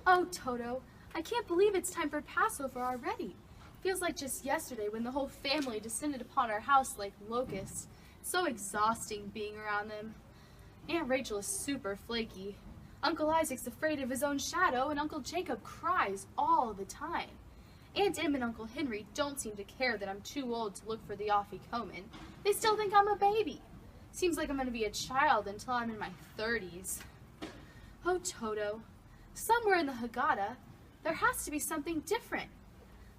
Oh, Toto, I can't believe it's time for Passover already. Feels like just yesterday when the whole family descended upon our house like locusts. So exhausting being around them. Aunt Rachel is super flaky. Uncle Isaac's afraid of his own shadow, and Uncle Jacob cries all the time. Aunt Em and Uncle Henry don't seem to care that I'm too old to look for the afikomen. They still think I'm a baby. Seems like I'm going to be a child until I'm in my 30s. Oh, Toto, somewhere in the Haggadah, there has to be something different.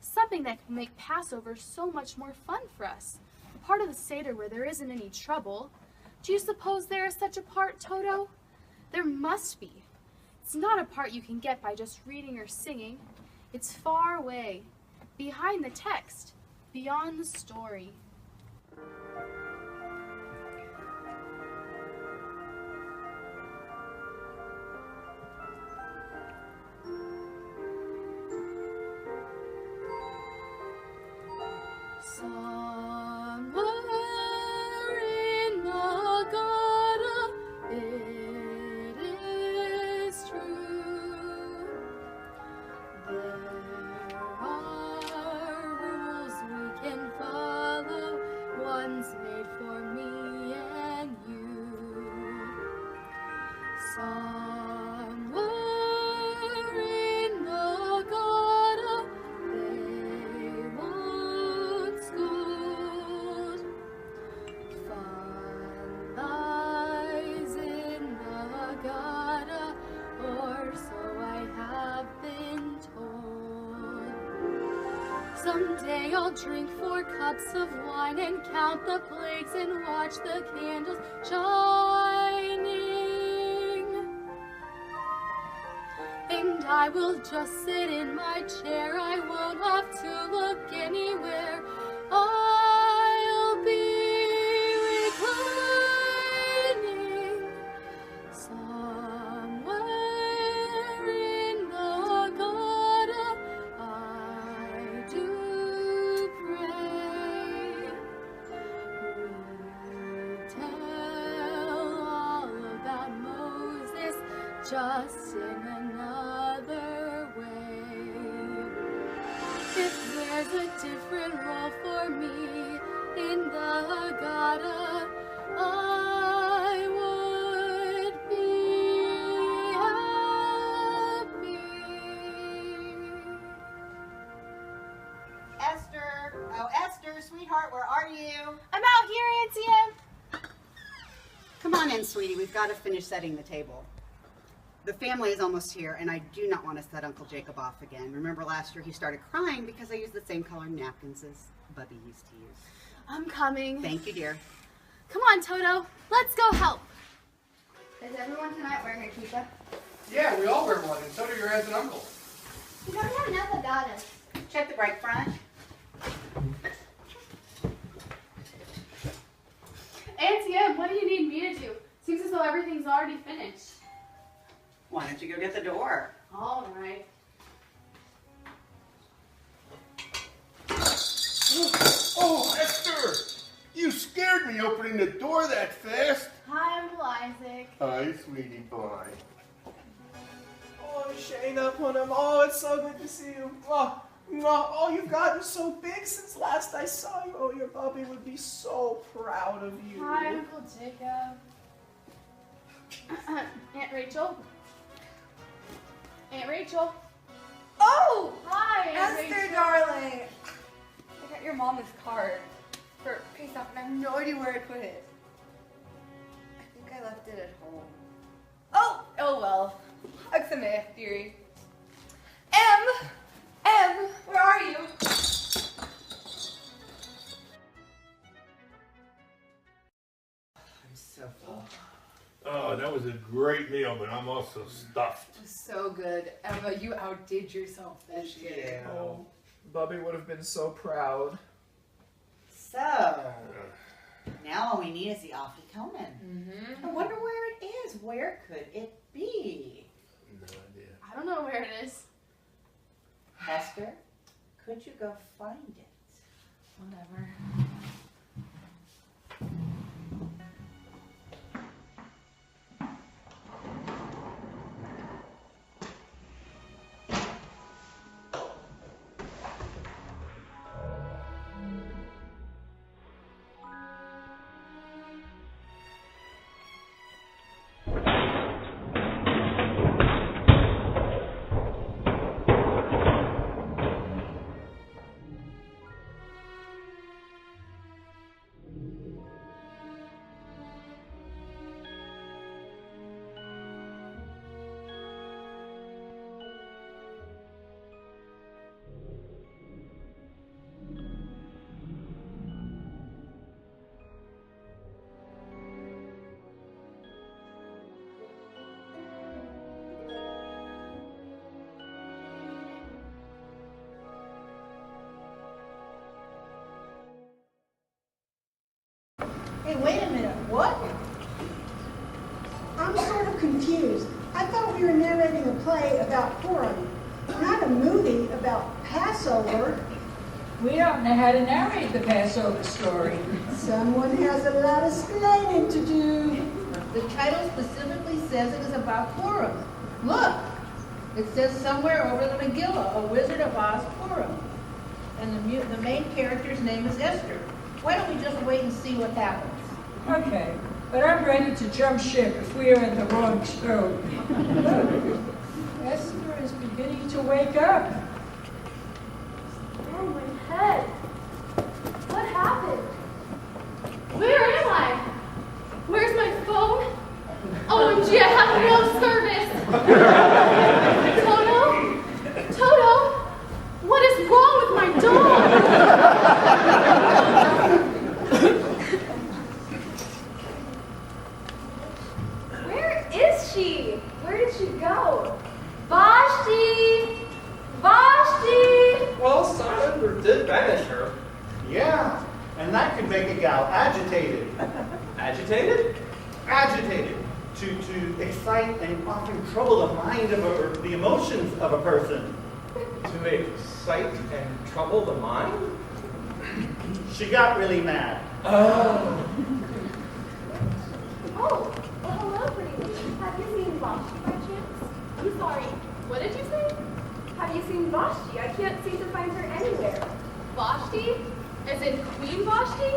Something that can make Passover so much more fun for us. A part of the Seder where there isn't any trouble. Do you suppose there is such a part, Toto? There must be. It's not a part you can get by just reading or singing. It's far away, behind the text, beyond the story. Someday I'll drink 4 cups of wine and count the plagues and watch the candles shining. And I will just sit in my chair, I won't have to look anywhere. I'll be reclining somewhere in the Haggadah. I do pray. We tell all about Moses just in another way. If there's a different role for me in the Haggadah, I would be happy. Esther! Oh, Esther, sweetheart, where are you? I'm out here, Auntie Em. Come on in, sweetie. We've got to finish setting the table. The family is almost here, and I do not want to set Uncle Jacob off again. Remember last year he started crying because I used the same color napkins as Bubby used to use. I'm coming. Thank you, dear. Come on, Toto. Let's go help. Is everyone tonight wearing a kippah? Yeah, we all wear one, and so do your aunts and uncles. We don't have enough Haggadahs. Check the break front. Auntie Em, what do you need me to do? Seems as though everything's already finished. Why don't you go get the door? All right. Oh, Esther! You scared me opening the door that fast. Hi, Uncle Isaac. Hi, sweetie pie. Oh, Shayna, Punim, oh, it's so good to see you. Oh, you've gotten so big since last I saw you. Oh, your Bubby would be so proud of you. Hi, Uncle Jacob. Aunt Rachel. Aunt Rachel. Oh! Hi, Aunt Esther, Rachel. darling! I got your mom's card for Pesach, and I have no idea where I put it. I think I left it at home. Oh well. Aksameh, dearie. M, where are you? I'm so full. Oh, that was a great meal, but I'm also stuffed. It was so good. Emma, you outdid yourself this year. Oh, Bubby would have been so proud. So, now all we need is the afikomen. Mm-hmm. I wonder where it is. Where could it be? No idea. I don't know where it is. Esther, could you go find it? Whatever. What? I'm sort of confused. I thought we were narrating a play about Purim, not a movie about Passover. We don't know how to narrate the Passover story. Someone has a lot of explaining to do. The title specifically says it is about Purim. Look, it says somewhere over the Megillah, A Wizard of Oz Purim. And the main character's name is Esther. Why don't we just wait and see what happens? Okay, but I'm ready to jump ship if we are in the wrong story. Look, Esther is beginning to wake up. Oh, my head. What happened? Where am I? Where's my phone? OMG, I have no service. Toto? Toto? What is wrong with my dog? Where is she? Where did she go? Vashti! Vashti! Well, Simon did banish her. Yeah, and that could make a gal agitated. Agitated? Agitated. To excite and often trouble the mind of or the emotions of a person. To excite and trouble the mind? She got really mad. Oh. Oh, well, hello, pretty lady. Have you seen Vashti by chance? I'm sorry, what did you say? Have you seen Vashti? I can't seem to find her anywhere. Vashti? As in Queen Vashti?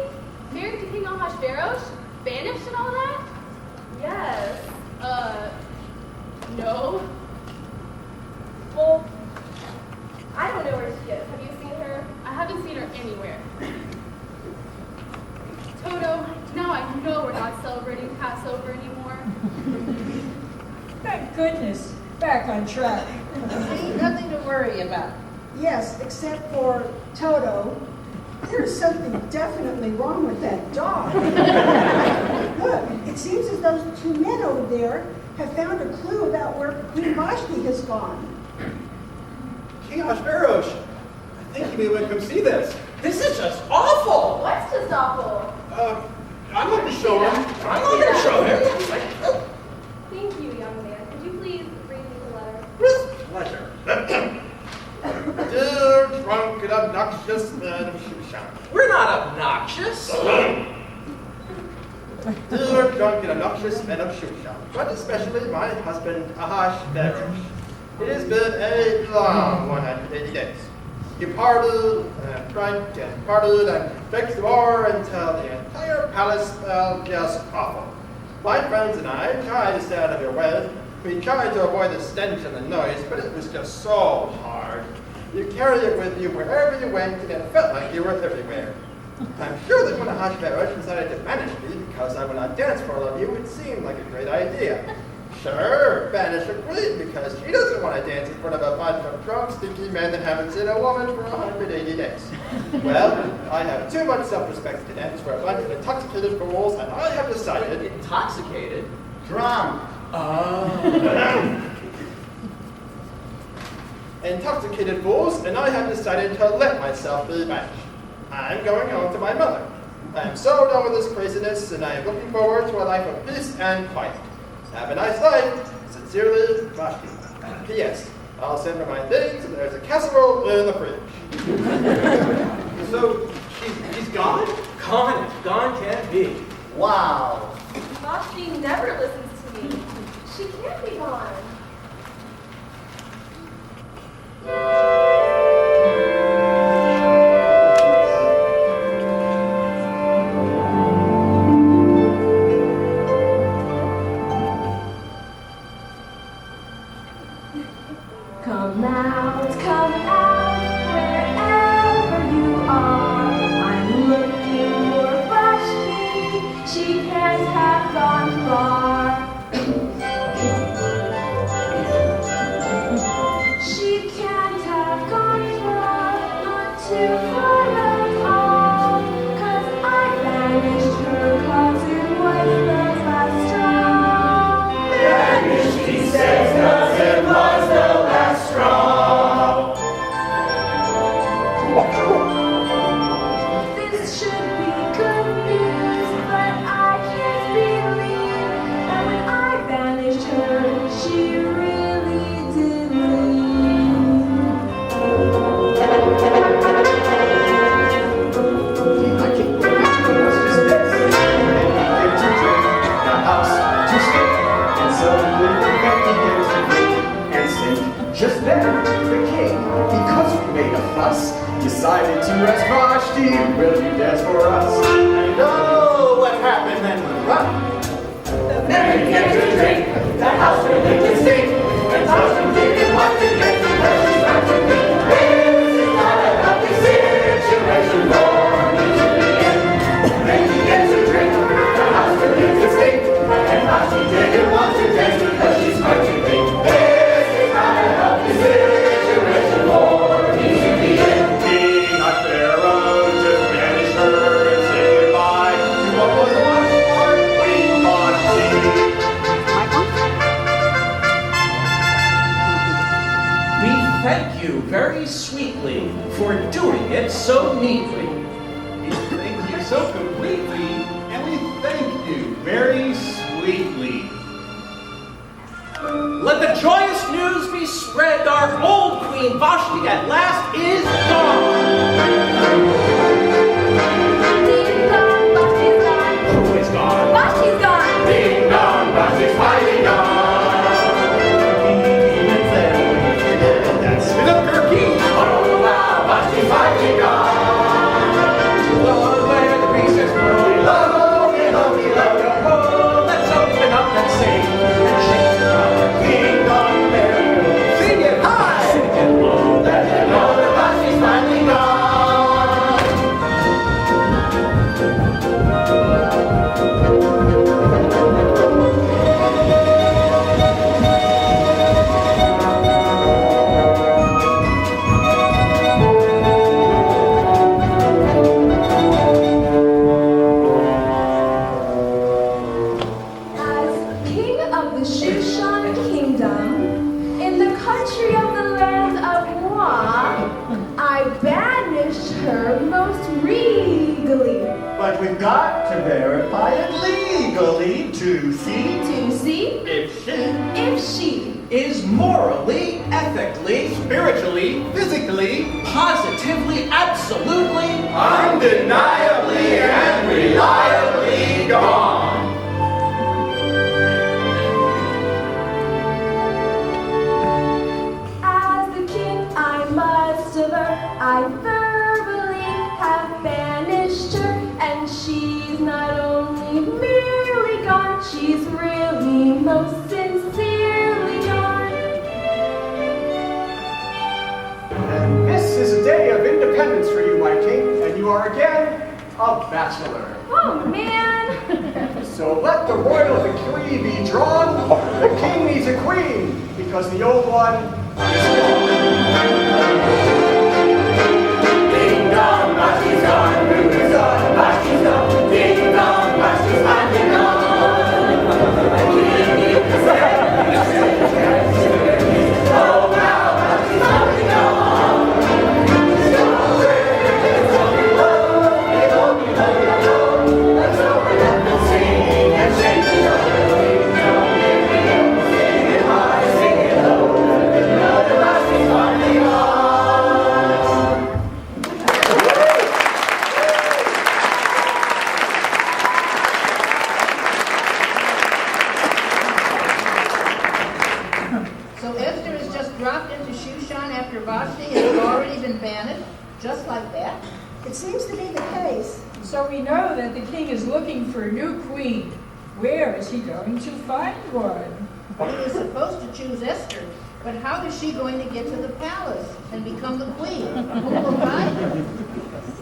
Married to King Ahasuerus? Banished and all that? Yes. No. Well, I don't know where she is. Have you seen her? I haven't seen her anywhere. Toto, now I know we're not celebrating Passover anymore. Thank goodness, back on track. See, nothing to worry about. Yes, except for Toto. There's something definitely wrong with that dog. Look, it seems as though two men over there have found a clue about where Queen Vashti has gone. King Ahasuerus, I think you may want to come see this. This is just awful. What's just awful? I'm not going to show him. I'm not going to show him. Thank you, young man. Could you please read me the letter? With pleasure. Dear drunk and obnoxious man of Shushan. We're not obnoxious. Dear drunk and obnoxious men of Shushan, but especially my husband Ahasuerus. It has been a long 180 days. You parted and drank and parted and fixed war until the entire palace smelled just awful. My friends and I tried to stay out of your way. We tried to avoid the stench and the noise, but it was just so hard. You carried it with you wherever you went, and it felt like you were everywhere. I'm sure that when Ahasuerus decided to banish me because I would not dance for all of you, it seemed like a great idea. Sure, banish a queen because she doesn't want to dance in front of a bunch of drunk, stinky men that haven't seen a woman for 180 days. Well, I have too much self-respect to dance for a bunch of intoxicated fools, and I have decided... Intoxicated? Drunk. Intoxicated fools, and I have decided to let myself be banished. I'm going home to my mother. I am so done with this craziness, and I am looking forward to a life of peace and quiet. Have a nice life. Sincerely, Vashti. P.S. I'll send her my things, and there's a casserole in the fridge. So, she's gone? Gone can't be. Wow. Vashti never listens to me. She can't be gone. Come out, wherever you are. I'm looking for Vashti. She can't have gone far. She can't have gone far, not too far at all. 'Cause I banished her 'cause it was the last straw. Banished, he says, 'cause it was the last straw. that began to hate and sin. Just then, the king, because we made a fuss, decided to arrest Vashti. Will you dance for us? And oh, what happened then was rough. The men began to drink, the house began to sing, and Vashti didn't want to get because she started to think, this is not a healthy situation, Lord, it should be in. The men began to drink, the house began to sing, and Vashti didn't want to dance because she started to think, this is not a healthy situation, Lord, it should be in. King Pharaoh just banished her and said goodbye to what was once our Queen Vashti. We thank you very sweetly for doing it so neatly. We thank you so completely, and we thank you very sweetly. Let the joyous news be spread. Our old Queen Vashti at last is gone. Ding dong, Vashti's gone. Who is gone? Vashti's gone. Ding dong, Vashti's finally gone. That's the turkey. Oh wow, Vashti's finally gone. Lord, where the princess grow. We love, we love, we love your home. Let's open up and sing and shake our ding dong bell. Sing it high, sing it low. Let them know that Vashti's finally gone. As king of the Shushan kingdom, in the country of the land of Moab, I banished her most regally. But we've got to verify it legally to see To see if she Is morally, ethically, spiritually, physically, positively, absolutely, undeniably, and reliably gone. As the king I must avert, I verbally have banished her, and she's not only merely gone, she's really most sincerely gone. And this is a day of independence for you, my king, and you are again a bachelor. Oh man! So let the royal decree be drawn. The king needs a queen, because the old one is gone. Ding dong, Vashti's gone, who is gone, Vashti's gone, ding dong, Vashti's finally gone. Oh wow, Vashti's finally gone. Let's open up and sing and shake it sing it high, sing it low, know that Vashti's finally gone. So Esther has just dropped into Shushan after Vashti has already been banished, just like that? It seems to be the case. So we know that the king is looking for a new queen. Where is he going to find one? He was supposed to choose Esther, but how is she going to get to the palace and become the queen? Who will guide her?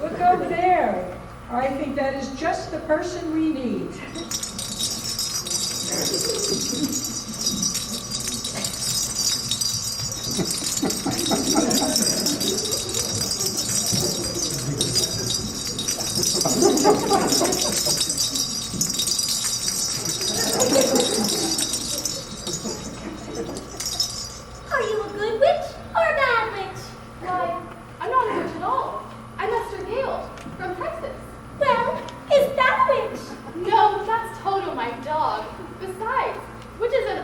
Look over there. I think that is just the person we need. Are you a good witch or a bad witch? Why, I'm not a witch at all. I'm Esther Gale from Texas. Well, is that a witch? No, that's Toto, my dog. Besides, witches have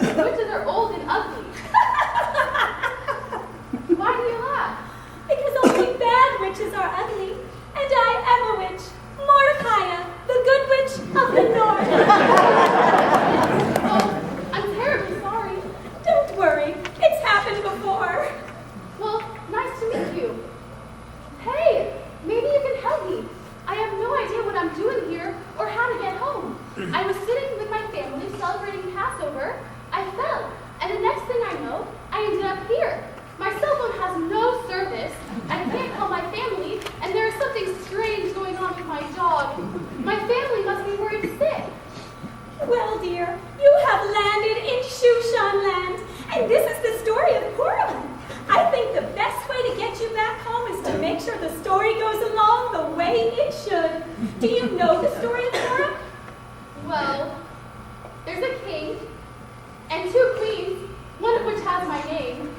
which has my name,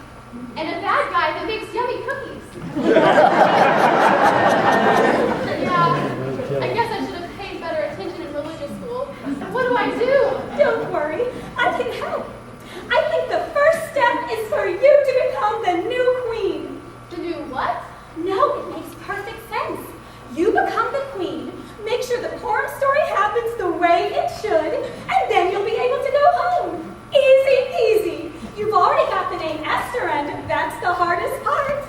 and a bad guy that makes yummy cookies. Yeah, I guess I should have paid better attention in religious school. What do I do? Don't worry, I can help. I think the first step is for you to become the new queen. The new what? No, it makes perfect sense. You become the queen, make sure the Purim story happens the way it should, and then you'll be able to go home. Easy peasy. You've already got the name Esther, and that's the hardest part.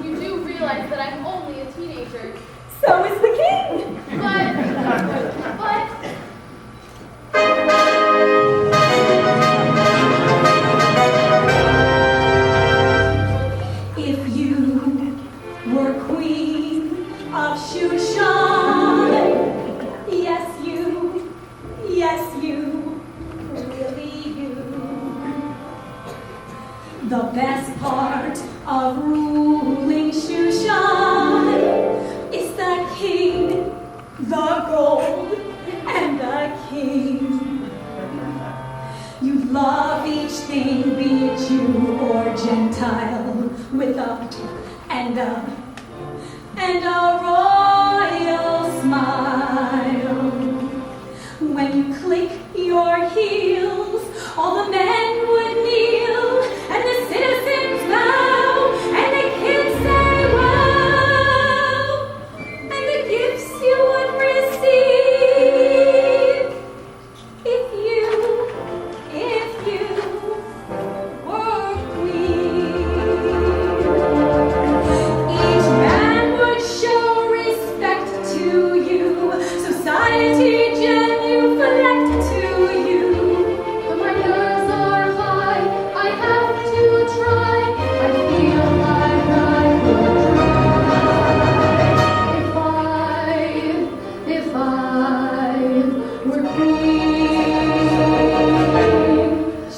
You do realize that I'm only a teenager. So is the king. But... If you were queen of Shushan, yes you, really you. The best part of ruling Shushan is the king, the gold, and the king. You love each thing, be it Jew or Gentile, with a royal smile. When you click your heels, all the men would kneel, and the citizens bow, and the kids say wow, and the gifts you would receive if you were queen. Each man would show respect to you, society genuflect to you. But my nerves are high, I have to try. I feel like I could cry if I were queen.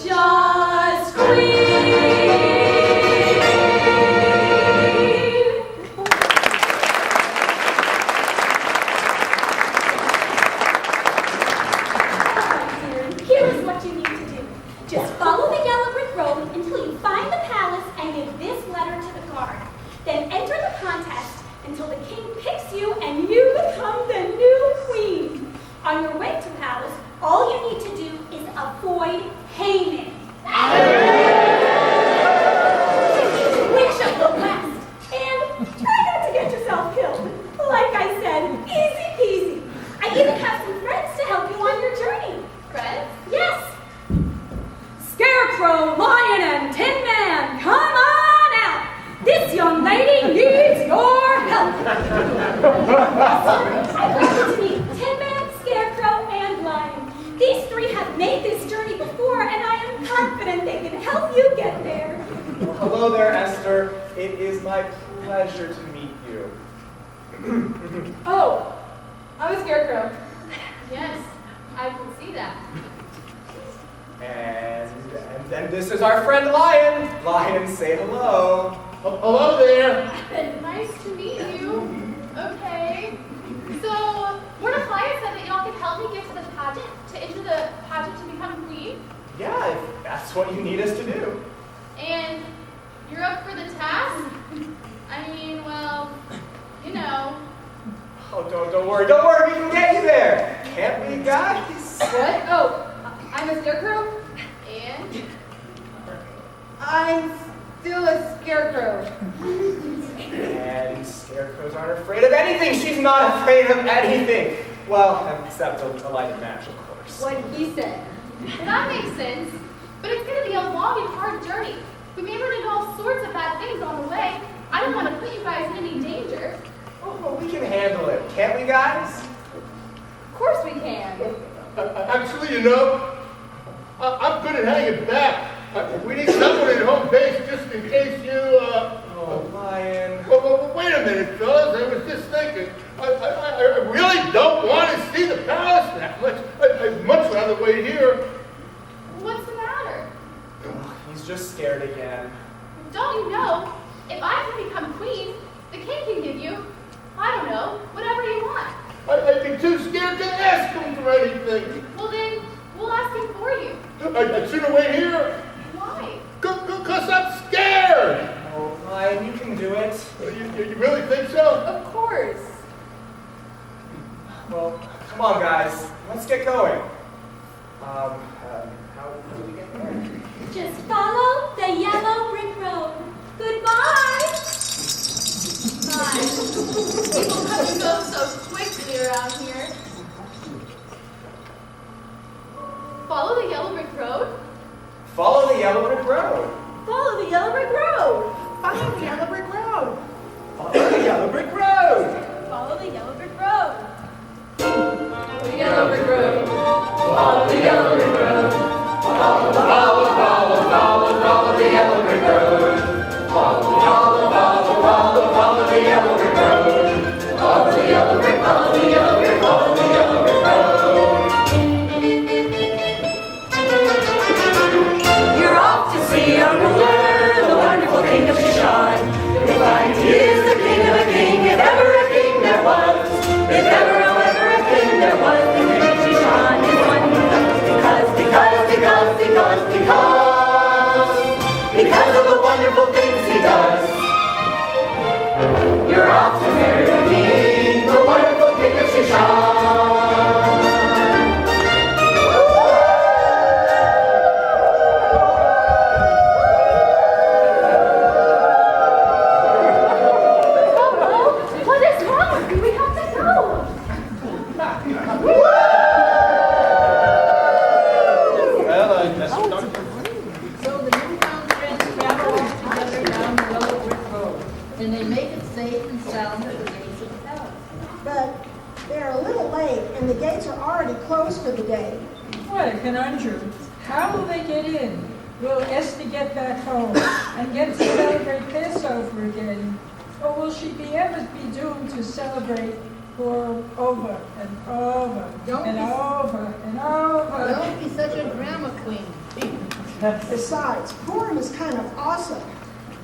Just Here's what you need to do. Just follow the yellow brick road until you find the palace and give this letter to the guard. Then enter the contest until the king picks you and you become the new queen. On your way to the palace, all you need to do is avoid Haman. Which of the west. And try not to get yourself killed. Like I said, easy peasy. I even have some friends to help you on your journey. Friends? Yes. Scarecrow, Lion, and Tin Man, come on out. This young lady needs your help. I want you to meet Tin Man, Scarecrow, and Lion. These three have made this journey before, and I am confident they can help you get there. Well, hello there, Esther. It is my pleasure to meet you. Oh, I'm a scarecrow. Yes, I can see that. And this is our friend Lion. Lion, say hello. Hello there. Nice to meet you. Okay. So, Mordecai said that y'all could help me get to the pageant, to enter the pageant to become queen. Yeah, if that's what you need us to do. And you're up for the task? I mean, well, you know. Oh, don't worry, we can get you there. Can't we, guys? What? Oh, I'm a scarecrow? And? I'm still a scarecrow. And scarecrows aren't afraid of anything. She's not afraid of anything. Well, except a lighted match, of course. What he said. Well, that makes sense. But it's going to be a long and hard journey. We may run into all sorts of bad things on the way. I don't want to put you guys in any danger. Oh, we can handle it, can't we, guys? Of course we can. Actually, you know, I'm good at hanging back. We need someone at home base just in case you, Oh, Lion. Well, wait a minute, fellas. I was just thinking. I really don't want to see the palace that much. I'd much rather wait here. What's the matter? Oh, he's just scared again. Don't you know, if I can become queen, the king can give you, I don't know, whatever you want. I'd be too scared to ask him for anything. Well then, we'll ask him for you. I'd sooner wait here. Why? Because follow the yellow brick road. Goodbye. My, people come and go so quickly around here. Follow the yellow brick road? Follow the yellow brick road. Follow the yellow brick road. Follow the yellow brick road. Follow the yellow brick road. Follow the yellow brick road. The yellow brick road. Follow the yellow brick road. Follow the yellow brick road. Follow the yellow brick road. Follow the yellow brick, follow the yellow brick, follow the yellow brick road. You're off to see our ruler, the wonderful king of Shushan. You'll find he is the king of a king, if ever a king there was. If ever, however, a king there was, the king of Shushan is one who knows. Because of the wonderful things he does. You're off to marry the king, the wonderful king of Shushan. What is wrong with you? We have to go. Well, I guess we're done. So the newfound friends travel off together down the yellow brick road, and they make it safe and sound at the gates of the palace. But they're a little late, and the gates are already closed for the day. What a conundrum. How will they get in? Will Esther get back home and get to celebrate Passover again? Or will she ever be doomed to celebrate Purim over and over and over and over? Don't be such a drama queen. Besides, Purim is kind of awesome.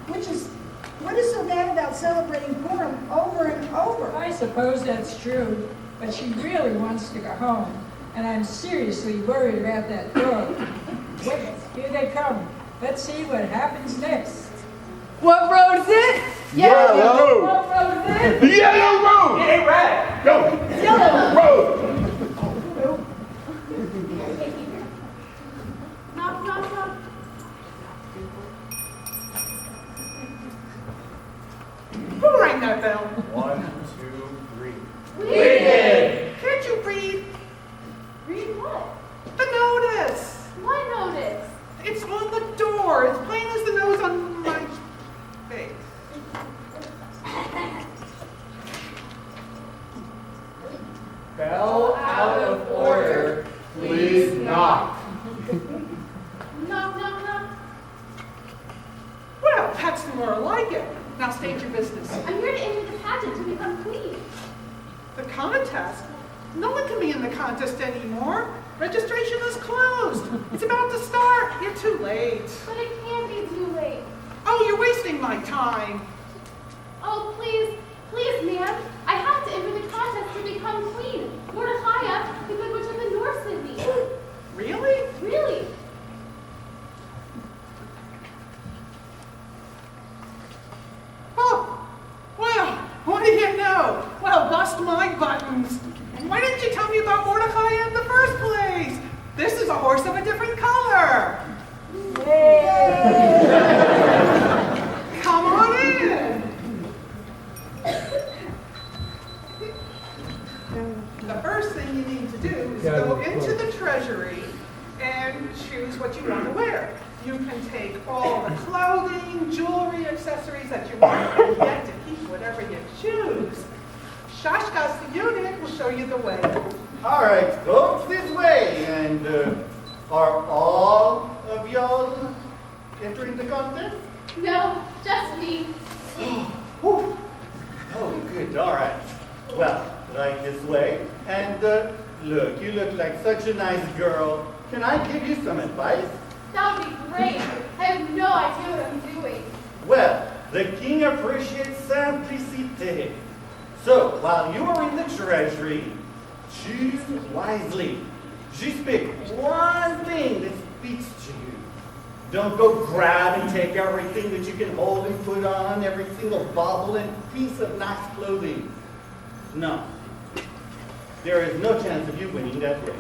What is so bad about celebrating Purim over and over? I suppose that's true, but she really wants to go home, and I'm seriously worried about that dog. Wait, here they come. Let's see what happens next. What road is it? Yellow. What road is it? The yellow road. It ain't red. Go. Yellow. Road. Knock, knock, knock. Who rang that bell? 1, 2, 3. We did. Can't you read Read what? the notice? What notice? It's on the door. It's plain as the nose on my face. Bell out of order. Please knock. Knock, knock, knock. Well, that's more like it. Now state your business. I'm here to enter the pageant to become queen. The contest? No one can be in the contest anymore. Registration is closed. It's about to start. You're too late. But it can't be too late. Oh, you're wasting my time. Oh, please, please, ma'am. I have to enter the contest to become queen. Mordechai, the good witch of the north, sent me. Really? Really? Oh, well, what do you know? Well, bust my buttons. Why didn't you tell me about Mordecai in the first place? This is a horse of a different color. Come on in. The first thing you need to do is go into the treasury and choose what you want to wear. You can take all the clothing, jewelry, accessories that you want and get to keep whatever you choose. Shashkas, the eunuch, will show you the way. All right, folks, this way. And are all of y'all entering the contest? No, just me. Oh, good. All right. Well, right this way. And look, you look like such a nice girl. Can I give you some advice? That would be great. I have no idea what I'm doing. Well, the king appreciates simplicity. So, while you are in the treasury, choose wisely. Just pick one thing that speaks to you. Don't go grab and take everything that you can hold and put on, every single bauble and piece of nice clothing. No. There is no chance of you winning that race.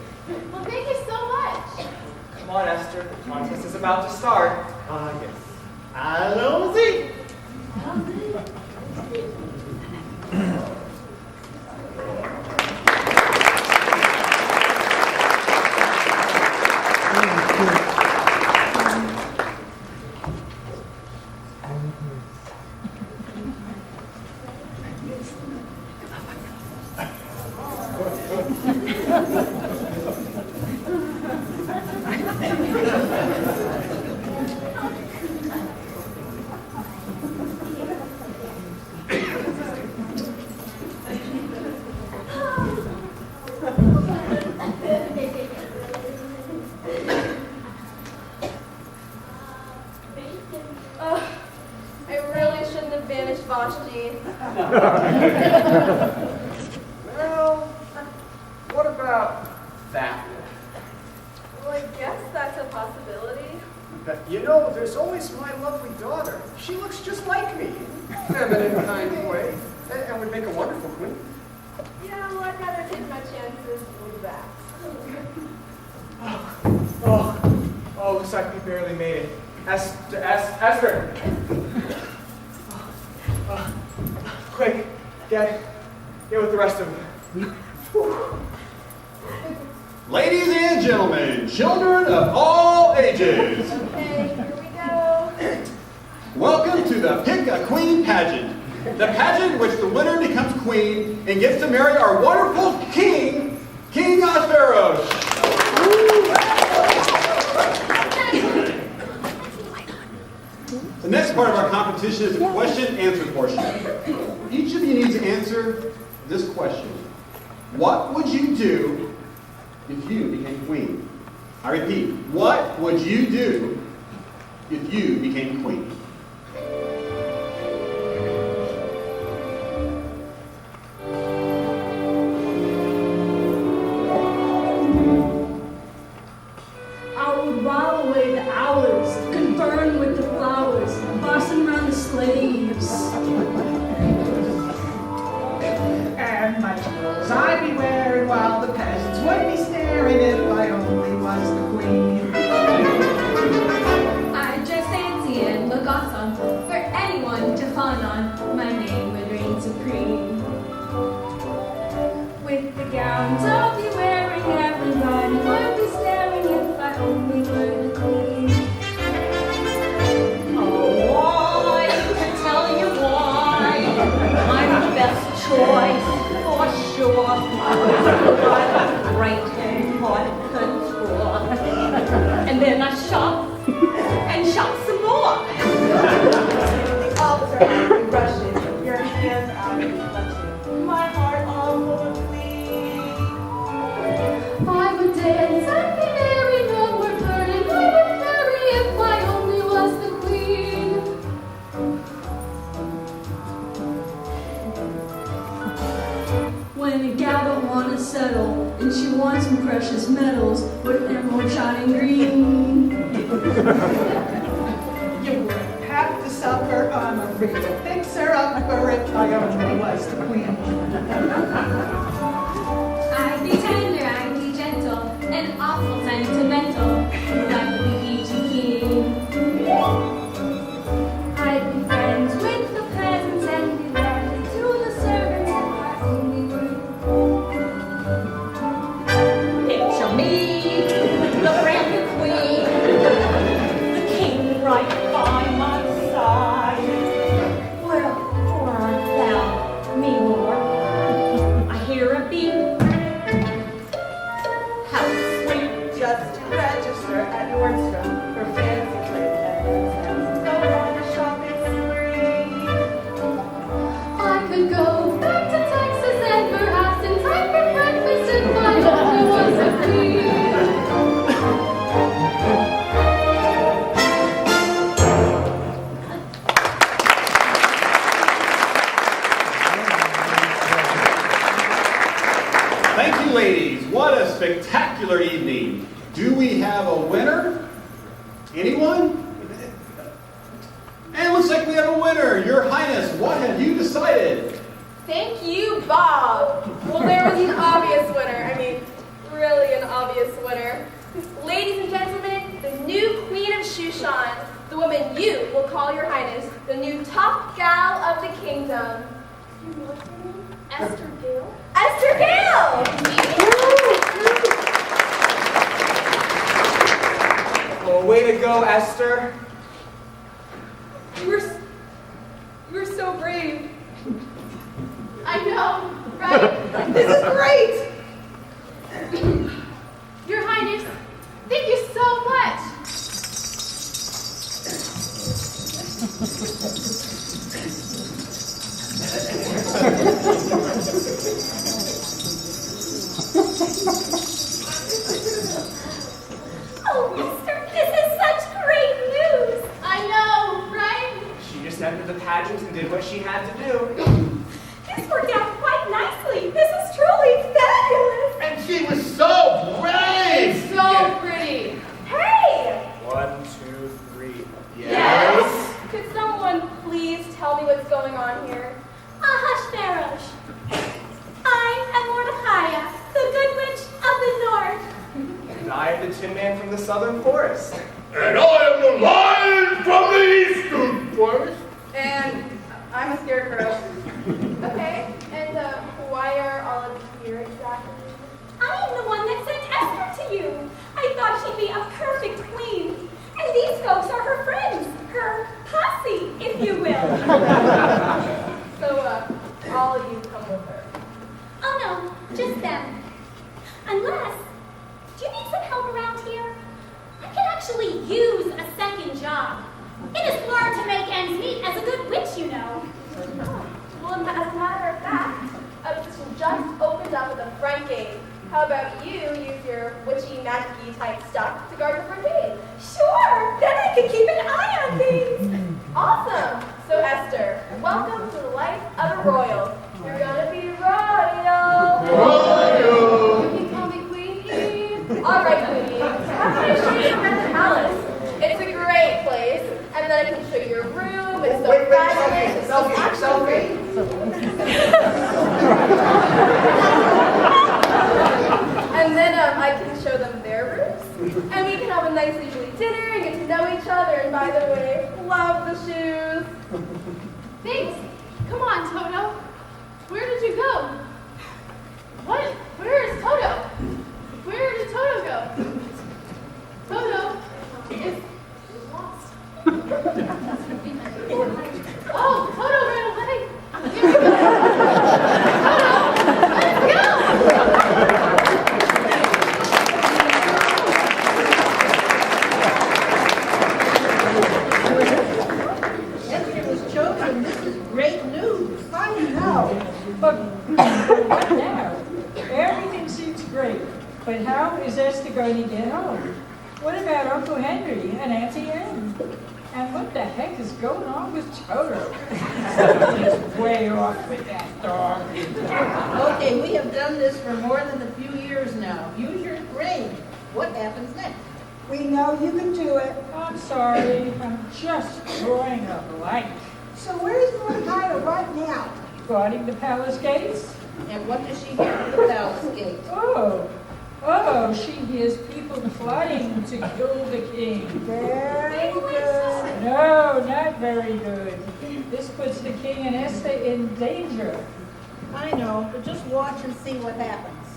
Well, thank you so much. Come on, Esther. The contest is about to start. Yes. Allons-y. I really shouldn't have banished Vashti. Well, what about that? Well, I guess that's a possibility. You know, there's always my lovely daughter. She looks just like me. Feminine kind of way. And would make a wonderful queen. Yeah, well, I'd rather take my chances with that. Oh, looks like we barely made it. Esther! Quick, get with the rest of them. Ladies and gentlemen, children of all ages, Okay, here we go. welcome to the Pick a Queen pageant. The pageant in which the winner becomes queen and gets to marry our wonderful king, King Ahasuerus. The next part of our competition is the question-answer portion. Each of you needs to answer this question. What would you do if you became queen? I repeat, what would you do if you became queen? I would while away the hours, concern with the flowers, bossing around the slaves. And my clothes I'd be wearing while the peasants would be staring if I only was the queen. I'd dress fancy and look awesome for anyone to fawn on. My name would reign supreme. With the gowns I'll be wearing, everybody would be staring if I only were the queen. Oh, I can tell you why. I'm the best choice, for sure. I'm great and hot control. And then I shop and shop some more. The altar has been rushing, your hands out and clutching. My heart all full of glee. I would dance and be merry, no more burden I would carry if I only was the queen. When a gal don't want to settle, and she wants some precious metals with emerald shining green. You would have to sell her armor, fix her up for if I only was the queen. I'd be tender, I'd be gentle, and awful sentimental, like the Fiji king. I'd be friends with the peasants and be friendly to the servants if I only were. Picture me, the brand new queen, the king right by my side. Well, for art thou, me lord? I hear a beat. How sweet. Just to register at Nordstrom for fancy clothes and go on a shopping spree. I could go back to Texas and perhaps in time for breakfast if I only was a queen. Thank you, ladies. What a spectacular evening. Do we have a winner? Anyone? And it looks like we have a winner. Your Highness, what have you decided? Thank you, Bob. Well, there was an obvious winner. I mean, really an obvious winner. Ladies and gentlemen, new queen of Shushan, the woman you will call your highness, the new top gal of the kingdom. You know what's her name? Esther Gale? Esther Gale! Well, way to go, Esther. You were so brave. I know, right? This is great! Your Highness, thank you so much. Oh, Esther, this is such great news. I know, right? She just entered the pageant and did what she had to do. This worked out quite nicely. This is truly fabulous. And she was so brave! So pretty. Hey! 1, 2, 3. Yes? Could someone please tell me what's going on here? Ahasuerus. I am Mordecai, the good witch of the north. And I am the Tin Man from the southern forest. And I am the lion from the eastern forest. And I'm a scarecrow. Okay, and why are all of you here exactly? I am the one that sent Esther to you. I thought she'd be a perfect queen. And these folks are her friends, her posse, if you will. So, all of you come with her. Oh no, just them. Unless, do you need some help around here? I can actually use a second job. It is hard to make ends meet as a good witch, you know. Well, as a matter of fact, a position just opened up at the front gate. How about you use your witchy, magic-y type stuff to guard the front gate? Sure, then I can keep an eye on things. Awesome! So Esther, welcome to the life of a royal. You're gonna be royal! Royal! You can call me Queenie. Alright, Queenie. How can I show you around the palace? It's a great place. And then I can show you your room. It's so fabulous. It's so Selfie. And then I can show them their rooms. And we can have a nice leisurely dinner and get to know each other. And by the way, love the shoes. Thanks. Come on, Toto. Where did you go? What? Where is Toto? Where did Toto go? Toto is lost. Oh, Toto ran away. Here we go. Toto, let's go. Esther was chosen. This is great news. I know, but what now? Everything seems great, but how is Esther going to get home? What about Uncle Henry and Auntie Anne? And what the heck is going on with Toto? Something's way off with that dog. Okay, we have done this for more than a few years now. Use your brain. What happens next? We know you can do it. I'm sorry, I'm just drawing a blank. So where's Mordecai right now? Guarding the palace gates? And what does she hear at the palace gate? Oh, she hears people plotting to kill the king. Very good. No, not very good. This puts the king and Esther in danger. I know, but just watch and see what happens.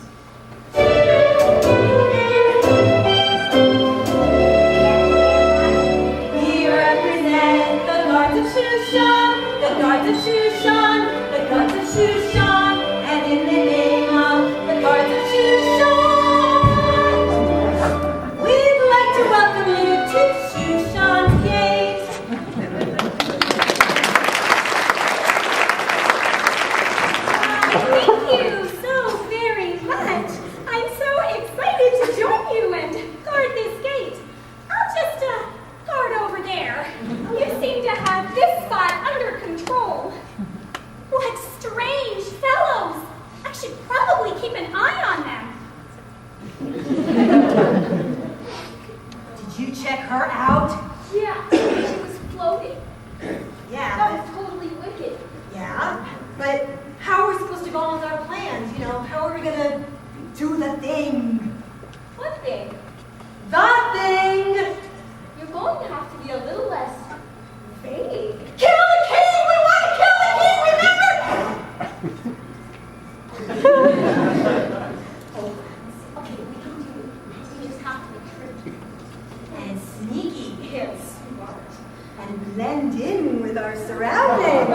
We represent the guards of Shushan, the guards of Shushan, the guards of Shushan, and in the name of the guards of Shushan, we'd like to welcome you to Shushan's gate. Thank you so very much. I'm so excited to join you and guard this gate. I'll just guard over there. You seem to have this spot under control. What strange fellows. and blend in with our surroundings.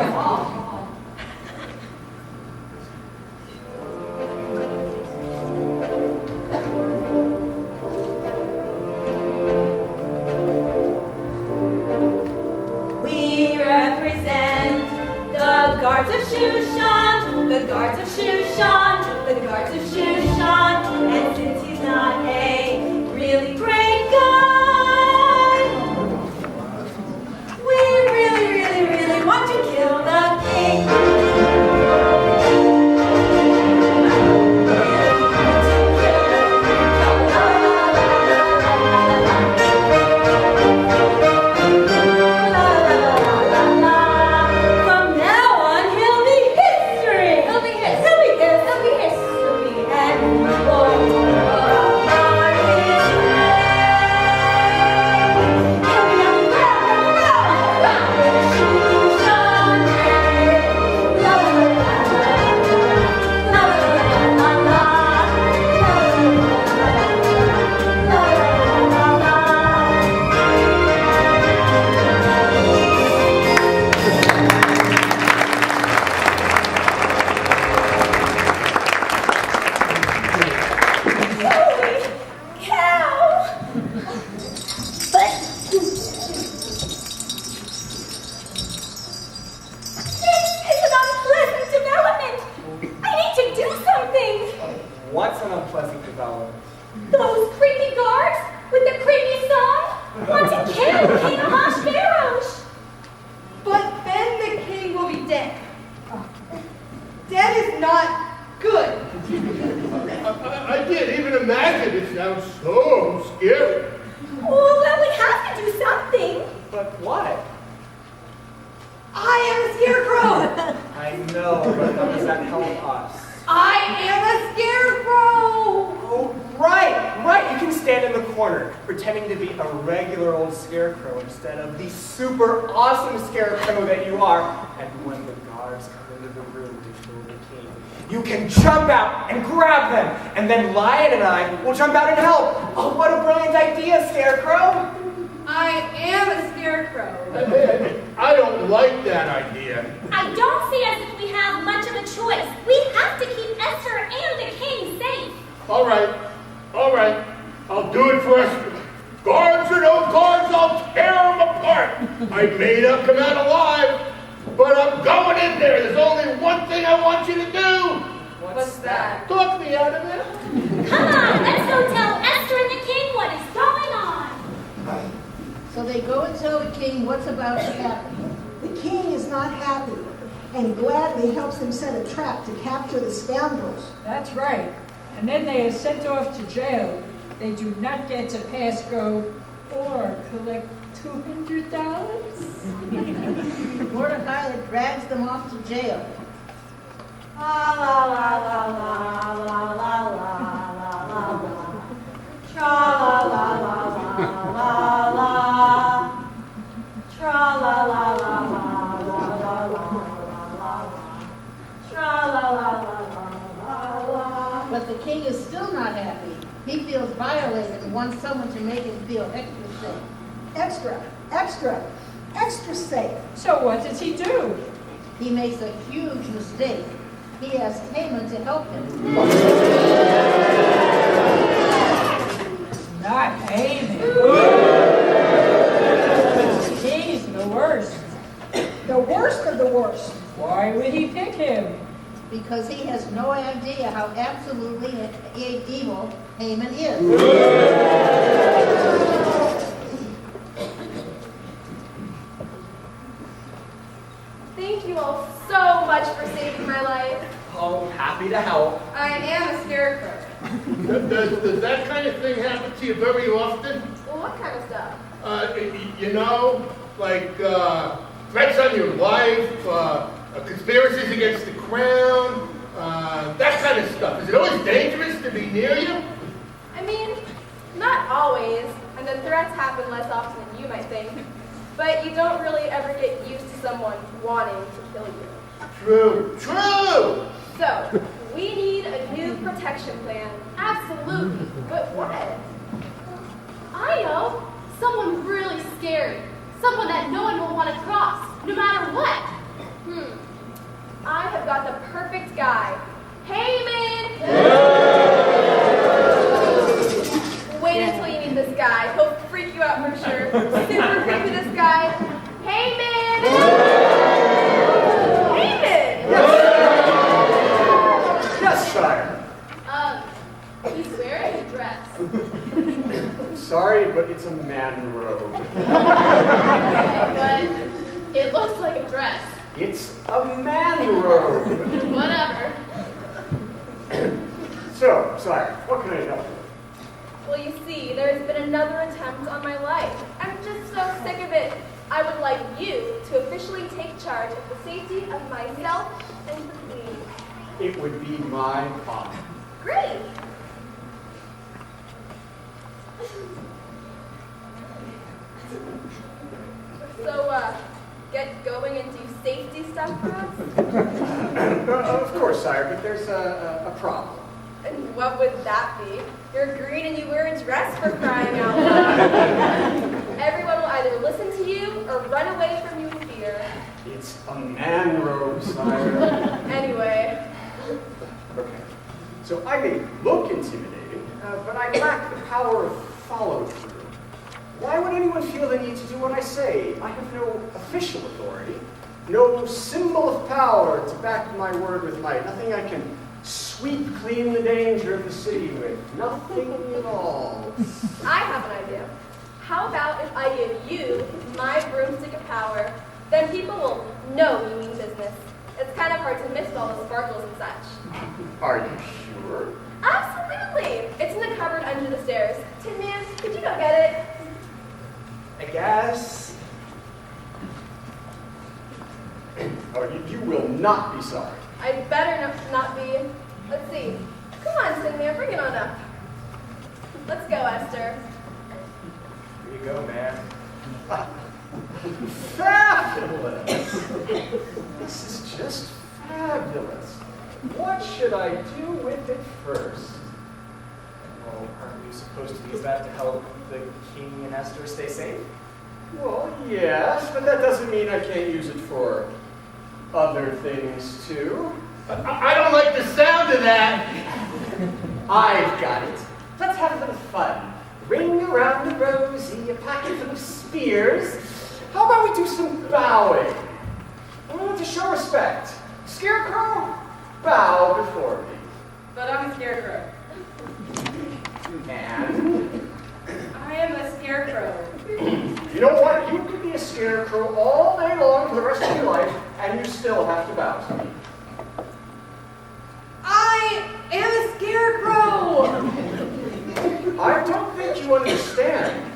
We represent the guards of Shushan, the guards of Shushan, the guards of Shushan. And since he's not a really great guy, we really want to kill the king. What's an unpleasant development? Those creepy guards with the creepy song want to kill King Ahasuerus. But then the king will be dead. Dead is not good. I can't even imagine. It sounds so scary. Oh, well, we have to do something. But what? I am a scarecrow. I know, but how does that help us? I am a scarecrow. Oh, right. You can stand in the corner, pretending to be a regular old scarecrow instead of the super awesome scarecrow that you are. And when the guards come into the room to kill the king, you can jump out and grab them, and then Lion and I will jump out and help. Oh, what a brilliant idea, Scarecrow! I am a scarecrow. I don't like that idea. I don't see as if we have much of a choice. We have to keep Esther and the king safe. All right. I'll do it for Esther. Guards or no guards, I'll tear them apart. I may not come out alive, but I'm going in there. There's only one thing I want you to do. What's that? Talk me out of it. Come on, let's go tell Esther and the king what is going on. So they go and tell the king what's about to happen. The king is not happy and gladly helps them set a trap to capture the scoundrels. That's right. And then they are sent off to jail. They do not get to pass go or collect $200. Mordecai drags them off to jail. La la la la la la la la la la. Tra la la la la la la. Tra la la la la la la la. Tra la la la la la. But the king is still not happy. He feels violated and wants someone to make him feel extra safe. Extra safe. So what does he do? He makes a huge mistake. He asks Haman to help him. Not Haman. He's the worst. The worst of the worst. Why would he pick him? Because he has no idea how absolutely evil Haman is. Thank you all so much for saving my life. Oh, happy to help. I am a scarecrow. Does that kind of thing happen to you very often? Well, what kind of stuff? Like threats on your life, conspiracies against the crown, that kind of stuff. Is it always dangerous to be near you? I mean, not always, and the threats happen less often than you might think. But you don't really ever get used to someone wanting to kill you. True! So, we need a new protection plan. Absolutely. But what? I know. Someone really scary. Someone that no one will want to cross, no matter what. I have got the perfect guy. Haman! Wait until you meet this guy. He'll freak you out for sure. Super creepy, this guy. Haman! Haman! Yes, sire. He's wearing a dress. Sorry, but it's a man robe. But it looks like a dress. It's a man robe. Whatever. So, sire, what can I help you? Well, you see, there's been another attempt on my life. I'm just so sick of it. I would like you to officially take charge of the safety of myself and the queen. It would be my honor. Great! So, get going and do safety stuff for us? Of course, sire, but there's a problem. And what would that be? You're green and you wear a dress, for crying out loud. Everyone will either listen to you or run away from you in fear. It's a man robe, sire. Anyway. Okay. So I may look intimidating, but I lack the power of follow-through. Why would anyone feel the need to do what I say? I have no official authority, no symbol of power to back my word with might, nothing I can sweep clean the danger of the city with, nothing at all. I have an idea. How about if I give you my broomstick of power? Then people will know you mean business. It's kind of hard to miss all the sparkles and such. Are you sure? Absolutely! It's in the cupboard under the stairs. Tin Man, could you go get it? I guess. Oh, you will not be sorry. I better not be. Let's see. Come on, Tin Man, bring it on up. Let's go, Esther. Here you go, man. Fabulous! This is just fabulous. What should I do with it first? Well, aren't you supposed to use that to help the king and Esther stay safe? Well, yes, but that doesn't mean I can't use it for other things, too. I don't like the sound of that. I've got it. Let's have a little fun. Ring around the rosy, a packet full of spears. How about we do some bowing? To show respect. Scarecrow, bow before me. But I'm a scarecrow. Man. I am a scarecrow. You know what? You could be a scarecrow all day long for the rest of your life, and you still have to bow to me. I am a scarecrow! I don't think you understand.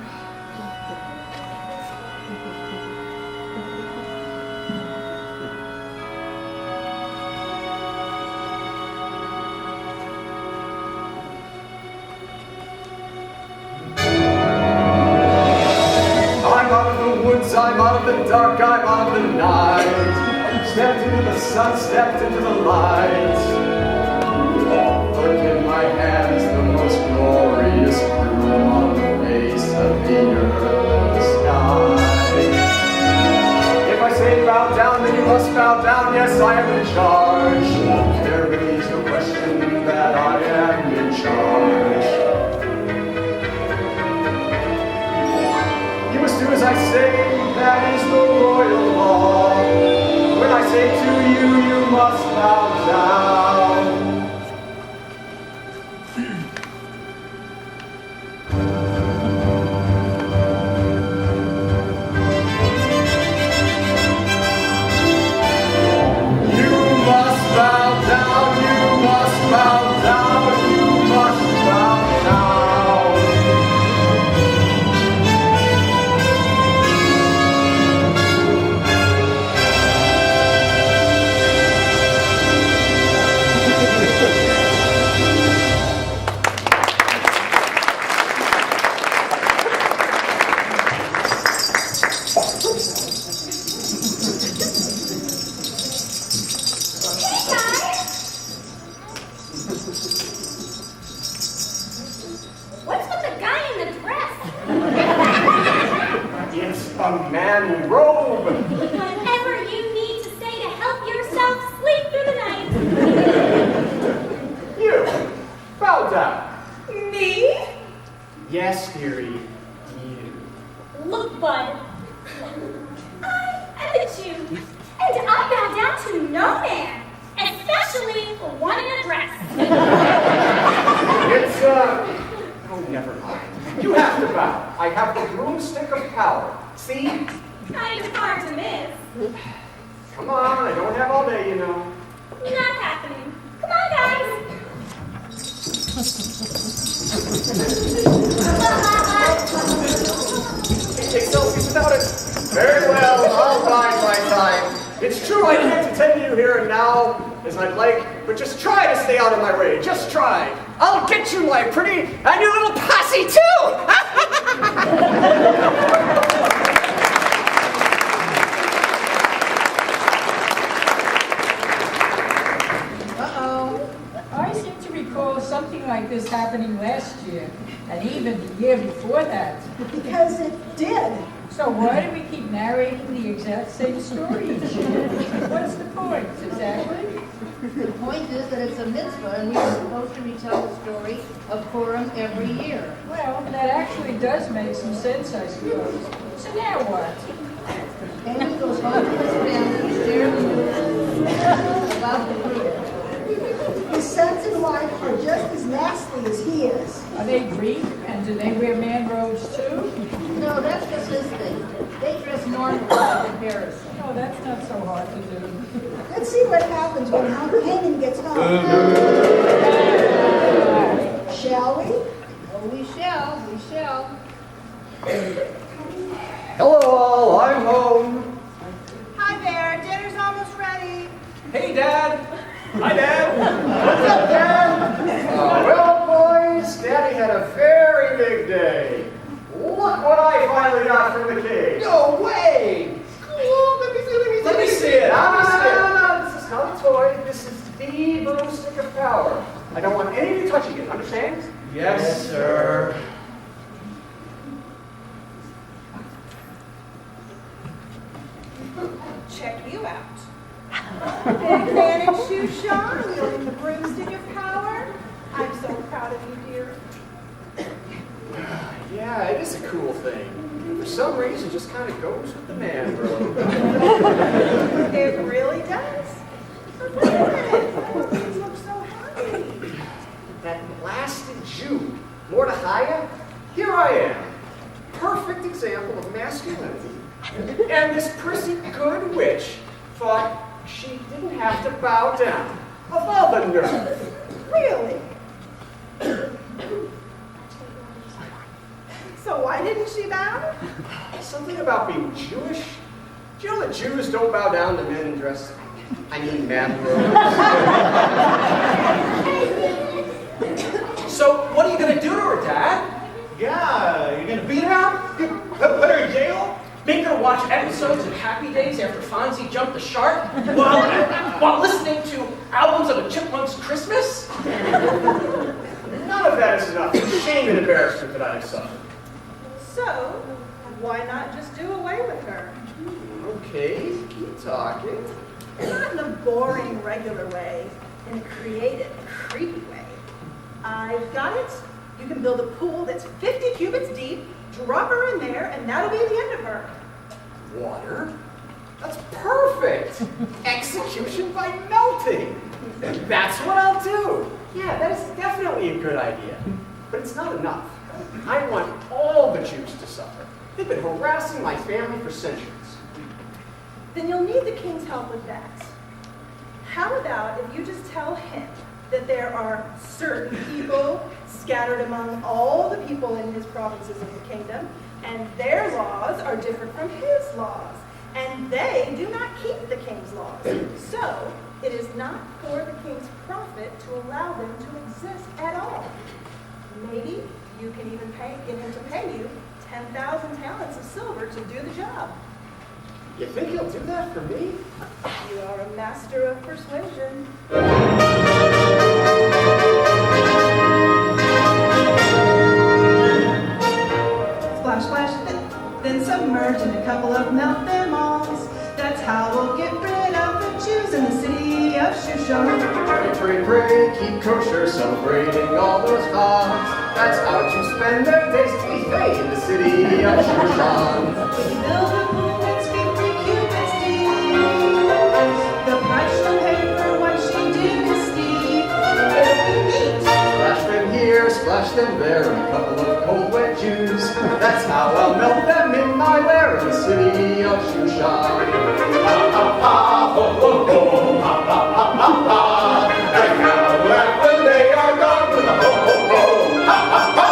I'm out of the woods, I'm out of the dark, I'm out of the night. Stepped into the sun, stepped into the light. Look in my hands, the most glorious broom on the face of the earth, the sky. If I say bow down, then you must bow down, yes, I am in charge. There really is no question that I am in charge. You must do as I say, that is the royal law. When I say to you, you must bow down. You must bow down, you must bow down, you must bow down. Whatever you need to say to help yourself sleep through the night. You, bow down. Me? Yes, dearie, you. Look, bud. I am the Jew, and I bow down to no man, especially one in a dress. It's, oh, never mind. You have to bow. I have the broomstick of power. See? Kind of hard to miss. Come on, I don't have all day, you know. Not happening. Come on, guys. Take selfies without it. Very well, I'll bide my time. It's true I can't attend to you here and now as I'd like, but just try to stay out of my way. Just try. I'll get you, my pretty, and your little posse too. Uh-oh. I seem to recall something like this happening last year, and even the year before that. Because it did. So why do we keep narrating the exact same story each year? What's the point, exactly? The point is that it's a mitzvah, and we are supposed to retell the story of Purim every year. Well, that actually does make some sense, I suppose. So now what? Haman goes home to his family, he shares the news about the Purim. His sons and wife are just as nasty as he is. Are they Greek, and do they wear man robes too? No, that's just his thing. They dress normal by comparison. Oh, that's not so hard to do. Let's see what happens when Haman gets home. Shall we? Oh, we shall, we shall. Hello all, I'm home. Hi there, dinner's almost ready. Hey, Dad. Hi, Dad. What's up, Dad? Well, boys, Daddy had a very big day. Look what I finally got from the king. No way! Cool, let me see. Let me see it. No, this is not a toy. This is the broomstick of power. I don't want any of you touching it, understand? Yes, sir. Check you out. Big man in Shushan, wielding the broomstick of power. I'm so proud of you, dear. Yeah, it is a cool thing. For some reason, it just kind of goes with the man, bro. It really does. But wait a minute, things look so happy. That blasted Jew, Mordecai, here I am. Perfect example of masculinity. And this prissy good witch thought she didn't have to bow down. Of all the nerve. Really? So why didn't she bow? Something about being Jewish. Do you know that Jews don't bow down to men in dress? I mean, man robes. So, what are you going to do to her, Dad? Yeah, you're gonna beat her up? Put her in jail? Make her watch episodes of Happy Days after Fonzie jumped the shark? While listening to albums of a Chipmunk's Christmas? None of that is enough shame and embarrassment that I have suffered. So, why not just do away with her? Okay, keep talking. Not in a boring, regular way, in a creative, creepy way. I've got it. You can build a pool that's 50 cubits deep, drop her in there, and that'll be the end of her. Water? That's perfect! Execution by melting! That's what I'll do! Yeah, that is definitely a good idea. But it's not enough. I want all the Jews to suffer. They've been harassing my family for centuries. Then you'll need the king's help with that. How about if you just tell him that there are certain people scattered among all the people in his provinces of the kingdom, and their laws are different from his laws, and they do not keep the king's laws. So, it is not for the king's profit to allow them to exist at all. Maybe you can even get him to pay you 10,000 talents of silver to do the job. You think he'll do that for me? You are a master of persuasion. Splash, splash, then submerge in a couple of melt them alls. how we'll get rid of the Jews in the city of Shushan. Pray, pray, pray, keep kosher, celebrating all those gods. That's how Jews spend their days to be fey in the city of Shushan. We build a pool that's 50 cubits deep. The price she'll pay for what she did is steep. It'll be neat. Splash them here, splash them there, and a couple of cold wet Jews. That's how I'll melt them in my lair in the city of Shushan. Ha ha ha, ho ho ho, ha ha ha ha ha. And how laugh when they are gone with a ho ho ho, ha ha ha.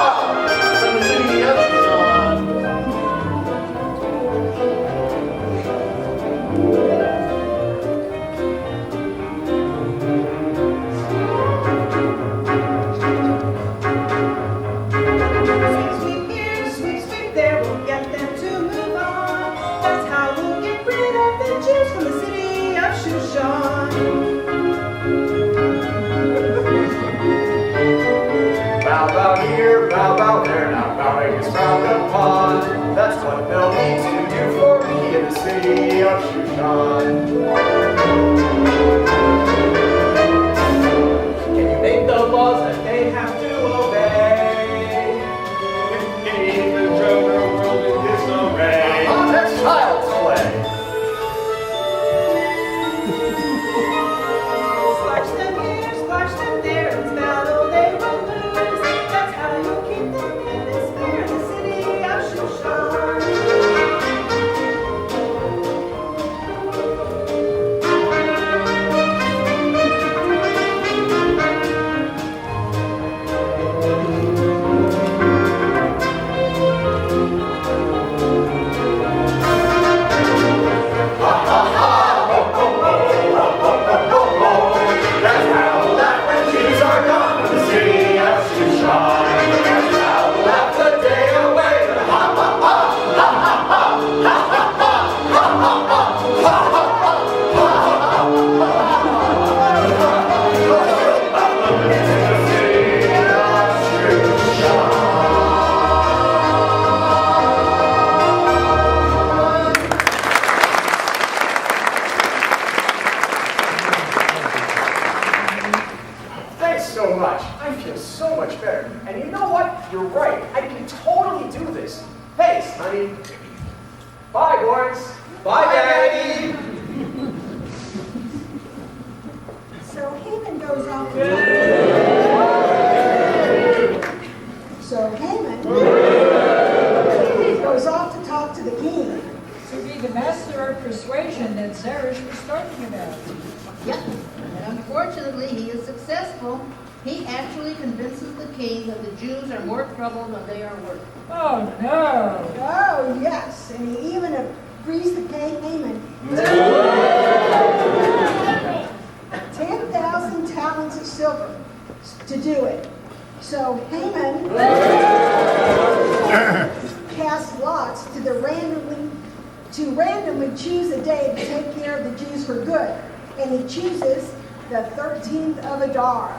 From the city of Shushan. Sweep here, sweep there, we'll get them to move on. That's how we'll get rid of the Jews from the city of Shushan. Bow, bow here, bow, bow there, now bowing is frowned upon. That's what Bill needs to do for me in the city of Shushan. Can you make the laws that they have to obey? Keep the general world in disarray. Ah, that's child's play. Splash them here, splash them there, it's battle they will lose. That's how you'll keep them in despair in the city of Shushan. That's how laugh when Jews are gone in the city of Shushan. That's how laugh the day away. Ha ha ha, ha ha ha, ha ha ha, ha ha ha, ha Thanks so much. I feel so much better. And you know what? You're right. I can totally do this. Thanks, honey. Bye, boys. Bye, Daddy. So Haman goes off. So Haman goes off to talk to the king. To be the master of persuasion that Zeresh was talking about. Yep, and unfortunately he is successful. He actually convinces the king that the Jews are more trouble than they are worth. Oh no! Oh yes, and he even agrees to pay Haman 10,000 talents of silver to do it. So Haman casts lots to randomly choose a day to take care of the Jews for good, and he chooses the 13th of Adar.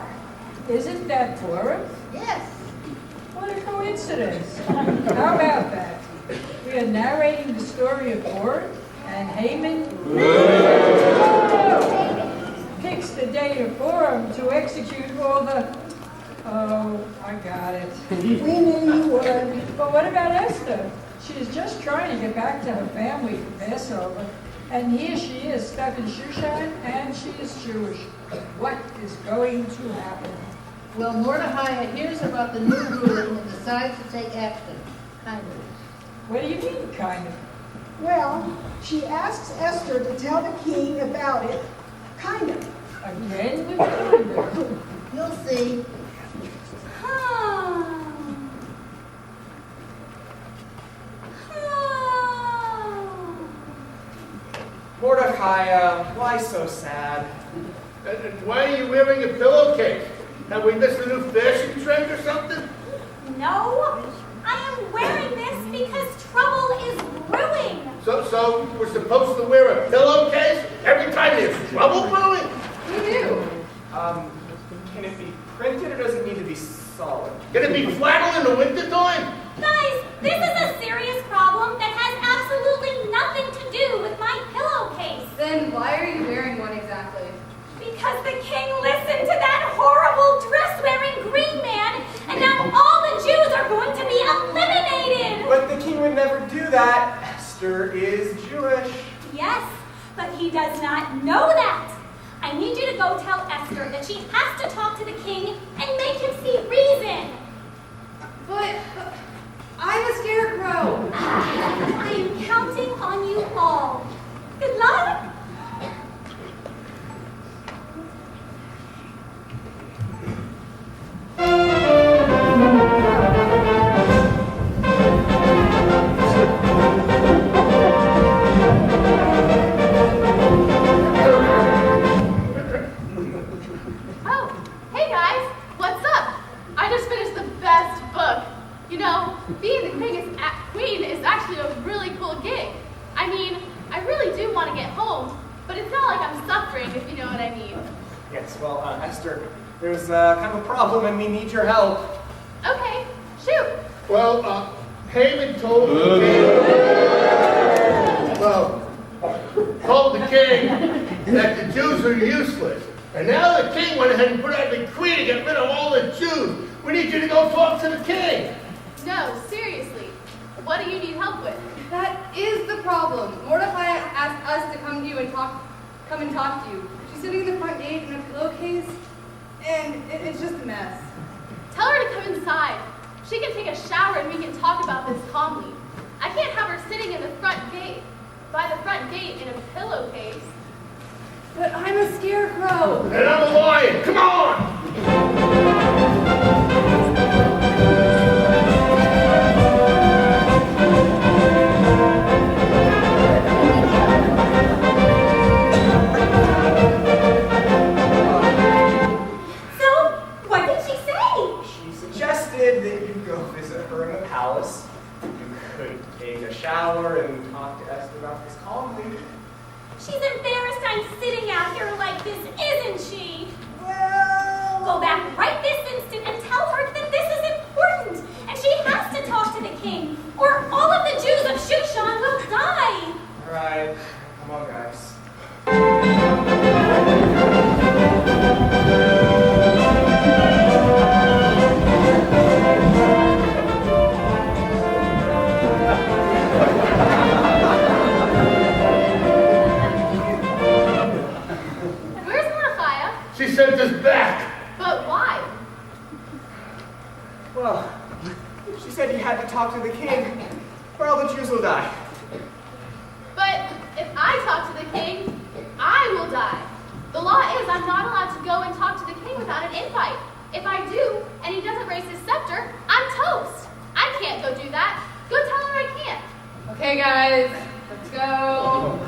Isn't that Purim? Yes. What a coincidence. How about that? We are narrating the story of Purim, and Haman picks the day of Purim to execute all the... Oh, I got it. We knew you would. But what about Esther? She's just trying to get back to her family for Passover, and here she is stuck in Shushan, and she is Jewish. What is going to happen? Well, Mordecai hears about the new ruler and decides to take action. Kind of. What do you mean, kind of? Well, she asks Esther to tell the king about it, kind of. Again with kind of. You'll see. Mordecai, why so sad? Why are you wearing a pillowcase? Have we missed a new fashion trend or something? No, I am wearing this because trouble is brewing. So we're supposed to wear a pillowcase every time there's trouble brewing? We do. Can it be printed or does it need to be solid? Can it be flannel in the wintertime? Guys, this is a serious problem that has absolutely nothing to do with my pillowcase. because the king listened to that horrible dress-wearing green man, and now all the Jews are going to be eliminated! But the king would never do that. Esther is Jewish. Yes, but he does not know that. I need you to go tell Esther that she has to talk to the king and make him see reason. But I'm a scarecrow. I am counting on you all. Good luck. Oh, hey guys, what's up? I just finished the best book. You know, being the queen is actually a really cool gig. I mean, I really do want to get home, but it's not like I'm suffering, if you know what I mean. Yes, well, Esther, there's kind of a problem and we need your help. Okay, shoot. Well, Haman told the king that the Jews are useless. And now the king went ahead and put out a decree to get rid of all the Jews. We need you to go talk to the king. No, seriously. What do you need help with? That is the problem. Mordecai asked us to come to you and come and talk to you. She's sitting in the front gate in a pillowcase, and it's just a mess. Tell her to come inside. She can take a shower and we can talk about this calmly. I can't have her sitting in the front gate, by the front gate in a pillowcase. But I'm a scarecrow. And I'm a lion. Come on! So, what did she say? She suggested that you go visit her in the palace. You could take a shower and talk to Esther about this calmly. She's embarrassed I'm sitting out here like this, isn't she? Well... Go back right this instant and tell her that this is important, and she has to talk to the king, or all of the Jews of Shushan will die. All right, come on, guys. Where's Mordecai? She sent us back. But why? Well, she said you had to talk to the king, or all the Jews will die. But if I talk to the king, I will die. The law is I'm not allowed to go and talk to the king without an invite. If I do, and he doesn't raise his scepter, I'm toast. I can't go do that. Go tell her I can't. Okay, guys, let's go.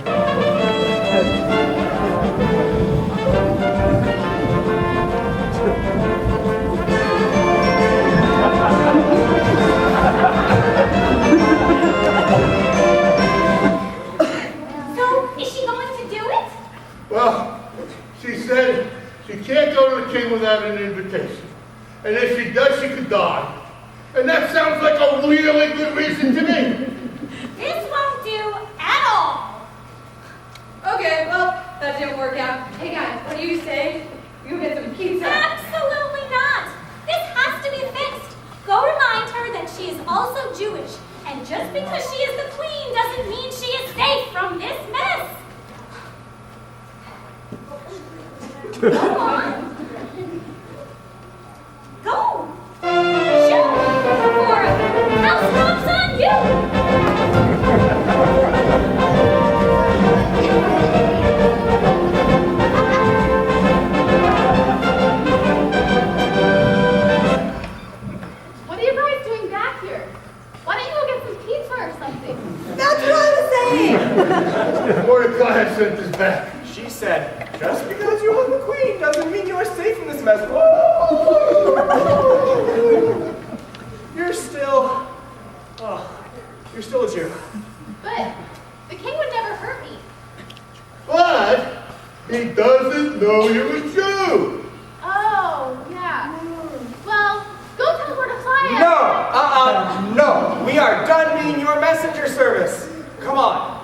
So, is she going to do it? Well, she said she can't go to the king without an invitation. And if she does, she could die. And that sounds like a really good reason to me. This won't do at all. Okay, well, that didn't work out. Hey guys, what do you say? You get some pizza. Absolutely not. This has to be fixed. Go remind her that she is also Jewish, and just because she is the queen doesn't mean she is safe from this mess. Go on. Go. Shoot. Or house knocks on you. What are you guys doing back here? Why don't you go get some pizza or something? That's what I was saying. Mordecai sent us back. She said, just because you are the queen doesn't mean you are safe from this mess. You're still a Jew. But the king would never hurt me. But he doesn't know you're a Jew. Oh, yeah. Well, go tell Mordecai. No. We are done being your messenger service. Come on.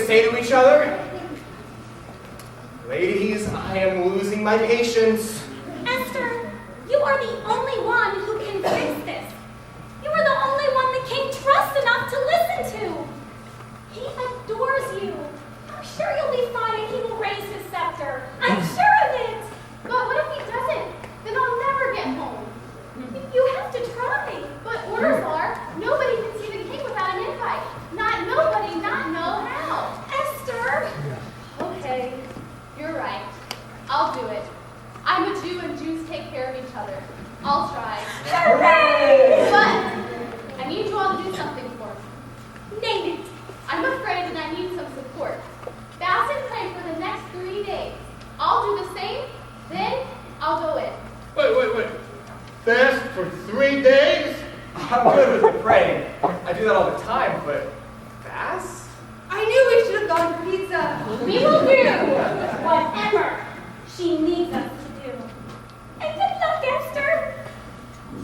say to each other? Ladies, I am losing my patience. Esther, you are the only one who can fix this. You are the only one the king trusts enough to listen to. He adores you. I'm sure you'll be fine and he will raise his scepter. I'm sure of it. But what if he doesn't? Then I'll never get home. You have to try. But orders are, nobody can see the king without an invite. Not nobody, not know how. Esther! Okay, you're right. I'll do it. I'm a Jew and Jews take care of each other. I'll try. Hooray! But I need you all to do something for me. Name it. I'm afraid that I need some support. Fast and pray for the next 3 days. I'll do the same, then I'll go in. Wait. Fast for 3 days? I'm good with the praying. I do that all the time, but fast? I knew we should have gone for pizza. We will do whatever she needs us to do. And good luck, Esther.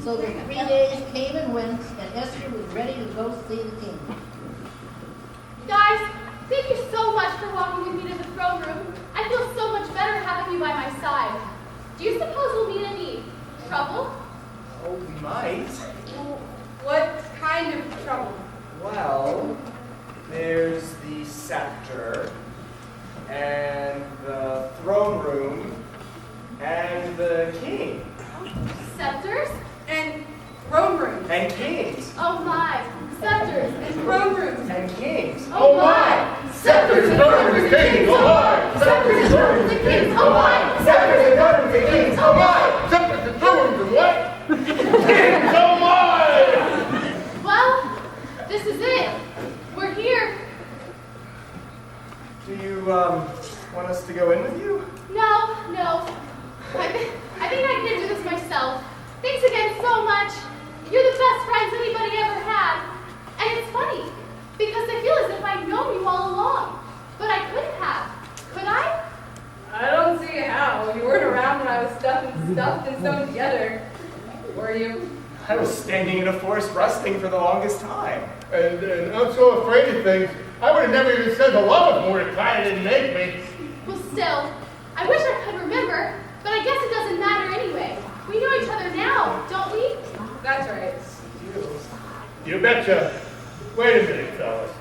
So the 3 days came and went, and Esther was ready to go see the king. Guys, thank you so much for walking with me to the throne room. I feel so much better having you by my side. Do you suppose we'll meet any trouble? Oh, we might. What kind of trouble? Well, there's the scepter, and the throne room, and the king. Scepters? And throne rooms. And kings. Oh my, scepters And throne rooms. And kings. Oh my! Scepters and thrones and kings, oh my! Scepters and thrones and kings, oh my! Scepters and thrones and kings, oh my! Scepters and thrones and what? Kings, oh my! Well, this is it. We're here. Do you, want us to go in with you? No. I think I can do this myself. Thanks again so much. You're the best friends anybody ever had. And it's funny, because I feel as if I'd known you all along. But I couldn't have. Could I? I don't see how. You weren't around when I was stuffed and sewn together. Were you? I was standing in a forest resting for the longest time. And I'm so afraid of things, I would have never even said hello if Mordecai didn't make me. Well, still, I wish I could remember, but I guess it doesn't matter anyway. We know each other now, don't we? That's right. You betcha. Wait a minute, fellas.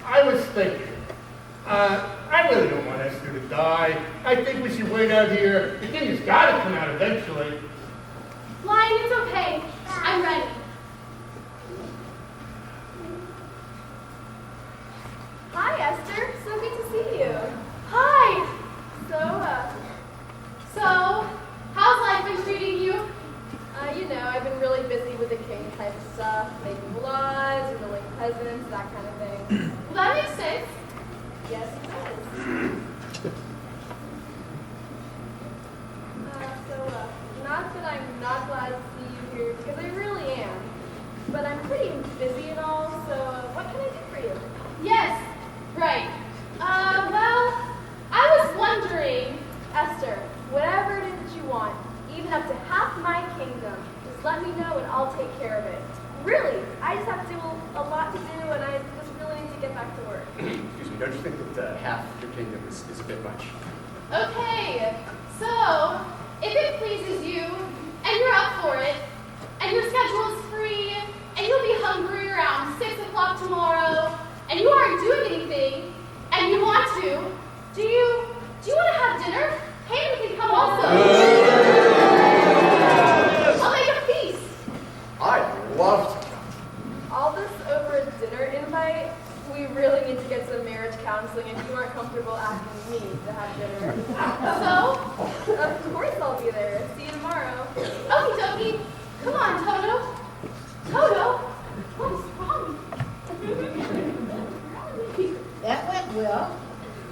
I was thinking, I really don't want Esther to die. I think we should wait out here. The king has got to come out eventually. Lion, it's okay. I'm ready. Hi, Esther. So good to see you. Hi. So, how's life been treating you? You know, I've been really busy with the king type stuff, making laws, ruling peasants, that kind of thing. Well, that makes sense. Yes, it does. Not that I'm not glad to see you here, because I really am. But I'm pretty busy and all, so what can I do for you? Yes, right. Well, I was wondering, Esther, whatever it is that you want, even up to half my kingdom, just let me know and I'll take care of it. Really, I just have a lot to do and I just really need to get back to work. Excuse me, don't you think that half your kingdom is a bit much? Okay, so if it pleases you, and you're up for it, and your schedule is free, and you'll be hungry around 6 o'clock tomorrow, and you aren't doing anything, and you want to, do you want to have dinner? Haman can come also. I'll make a feast. I'd love to come. All this over a dinner invite? We really need to get some marriage counseling if you aren't comfortable asking me to have dinner. So? Of course I'll be there. See you tomorrow. Okie dokie. Come on, Toto. Toto, what is wrong? That went well.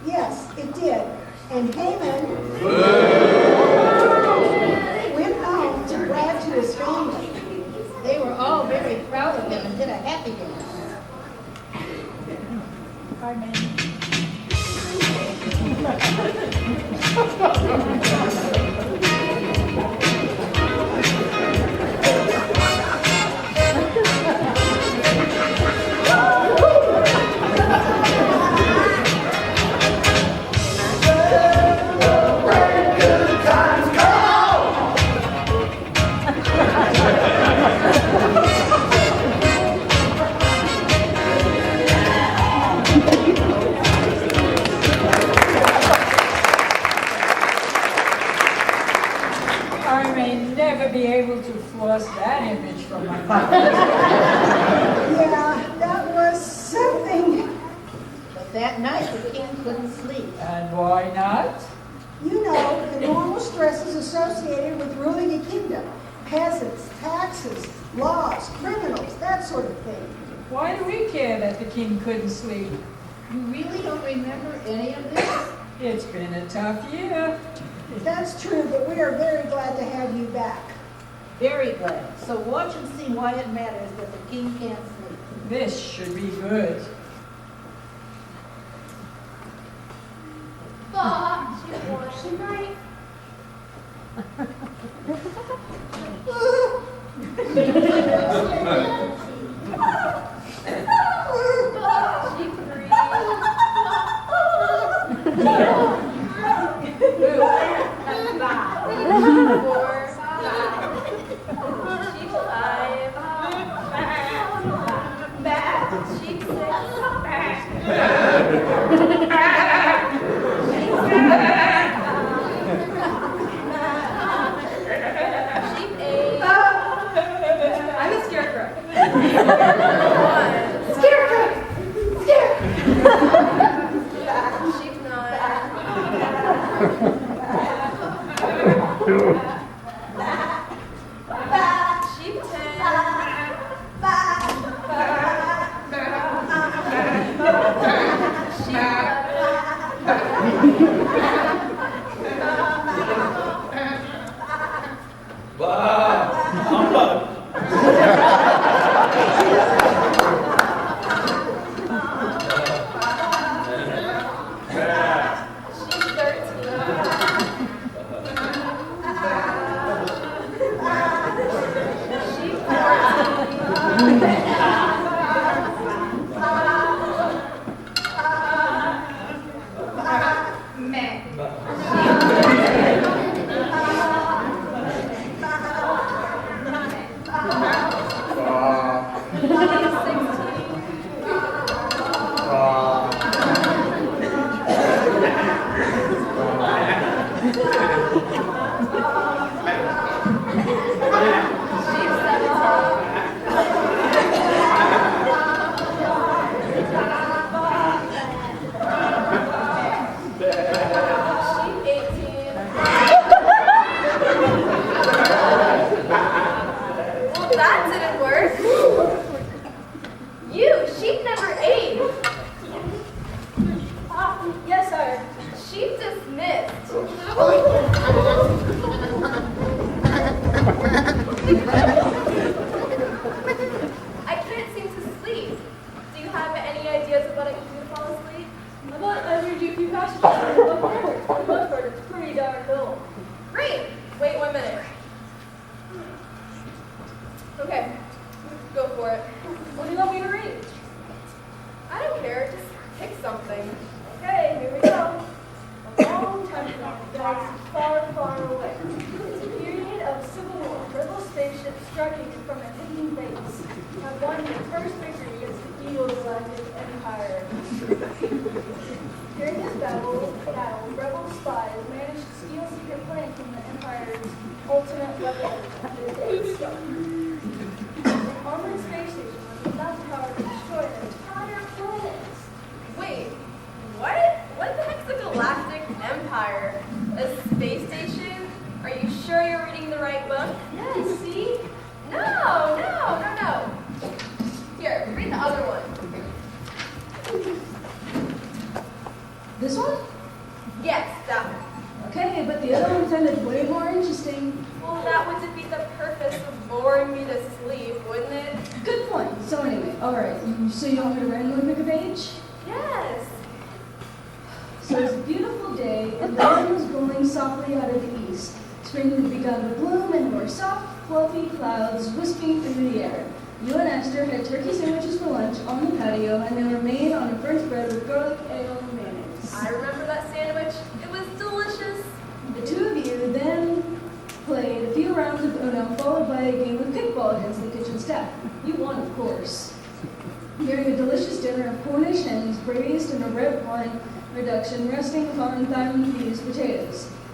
Yes, it did. And Haman went home to brag to his family. They were all very proud of him and did a happy dance. lost that image from my mind. Yeah, that was something. But that night the king couldn't sleep. And why not? You know, the normal stresses associated with ruling a kingdom. Peasants, taxes, laws, criminals, that sort of thing. Why do we care that the king couldn't sleep? You really don't remember any of this? It's been a tough year. That's true, but we are very glad to have you back. Very glad. So watch and see why it matters that the king can't sleep. This should be good. Thought you wanted tonight. She breathed. I'm a scarecrow. Scarecrow! Sheep nine. Sheep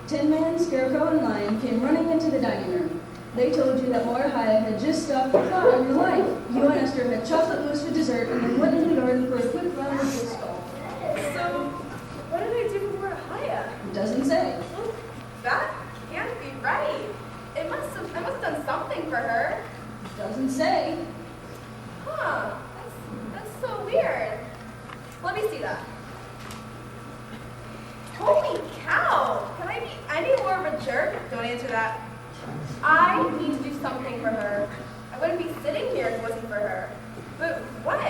10 Man, Scarecrow, and Lion came running into the dining room. They told you that Mordecai had just stopped the plot on your life. You and Esther had chocolate mousse for dessert and then went into the garden for a quick run with disc golf. So, what did I do for Mordecai? It doesn't say. Well, that can't be right. I must have done something for her. It doesn't say. Huh. That's so weird. Let me see that. Holy cow! Can I be any more of a jerk? Don't answer that. I need to do something for her. I wouldn't be sitting here if it wasn't for her. But what? I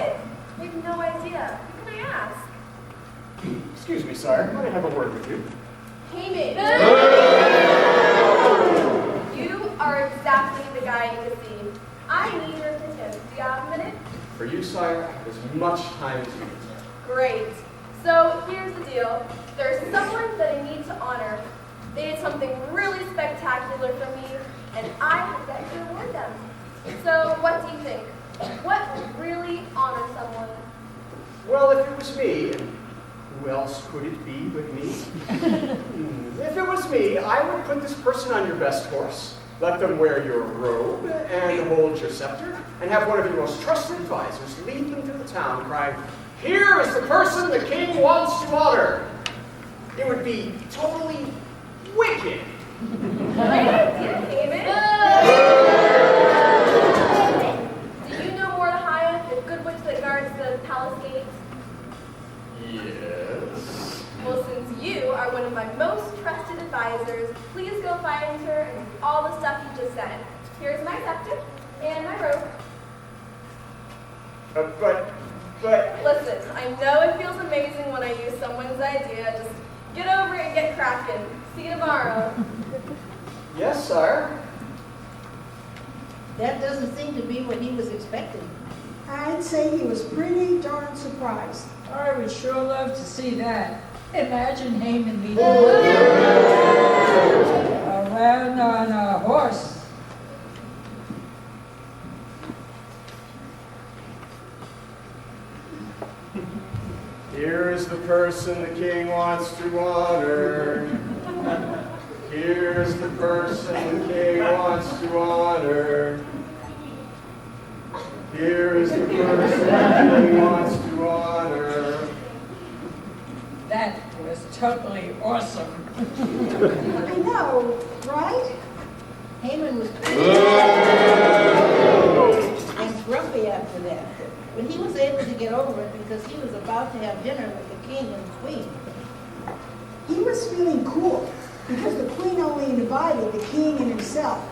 have no idea. Who can I ask? Excuse me, sire. Might I have a word with you? Haman. You are exactly the guy I need to see. I need your attention. Do you have a minute? For you, sire, I have as much time as you need. Great. So here's the deal. There's someone that I need to honor. They did something really spectacular for me, and I have got to reward them. So what do you think? What would really honor someone? Well, if it was me, and who else could it be but me? If it was me, I would put this person on your best horse, let them wear your robe and hold your scepter, and have one of your most trusted advisors lead them through the town crying, "Here is the person the king wants to honor." It would be totally wicked. Great idea, Haman. Do you know Mordecai, the good witch that guards the palace gate? Yes. Well, since you are one of my most trusted advisors, please go find her and do all the stuff you just said. Here's my scepter and my robe. But... Listen, I know it feels amazing when I use someone's idea. Just get over it and get cracking. See you tomorrow. Yes, sire. That doesn't seem to be what he was expecting. I'd say he was pretty darn surprised. I would sure love to see that. Imagine Haman leading around on a horse. Here is the person the king wants to honor. Here's the person the king wants to honor. Here is the person the king wants to honor. That was totally awesome. I know, right? Haman was and grumpy after that. But he was able to get over it because he was about to have dinner with the king and the queen. He was feeling cool because the queen only invited the king and himself.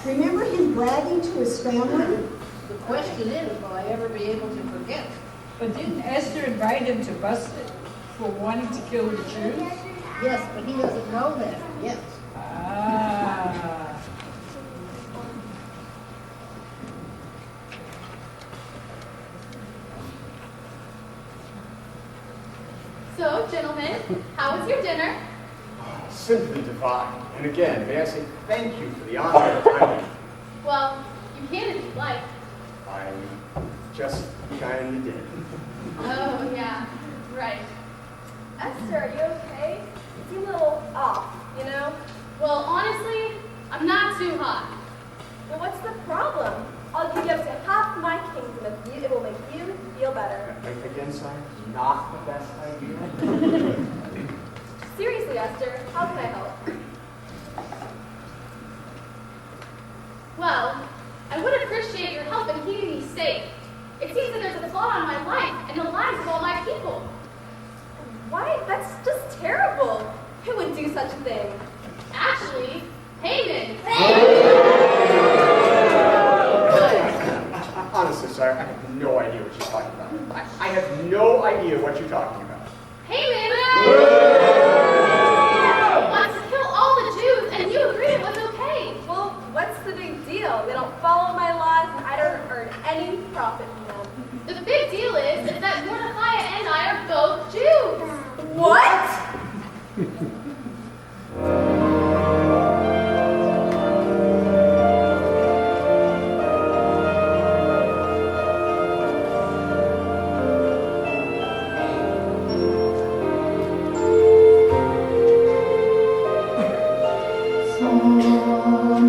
Remember him bragging to his family? The question is, will I ever be able to forget? But didn't Esther invite him to bust it for wanting to kill the Jews? Yes, but he doesn't know that yet. Ah. So, gentlemen, how was your dinner? Simply divine. And again, may I say thank you for the honor of time. Well, you can if you'd like. I just kind of did. Oh, yeah, right. Esther, are you okay? You seem a little off, you know? Well, honestly, I'm not too hot. Well, what's the problem? I'll give you up to half my kingdom if it will make you feel better. Again, sire, not the best idea. Seriously, Esther, how can I help? Well, I would appreciate your help in keeping me safe. It seems that there's a flaw in my life and the lives of all my people. Why? That's just terrible. Who would do such a thing? Actually, Haman. Honestly, sir, I have no idea what you're talking about. I have no idea what you're talking about. Haman wants to kill all the Jews, and you agreed it was okay. Well, what's the big deal? They don't follow my laws, and I don't earn any profit from them. The big deal is that Mordecai and I are both Jews. What? Someone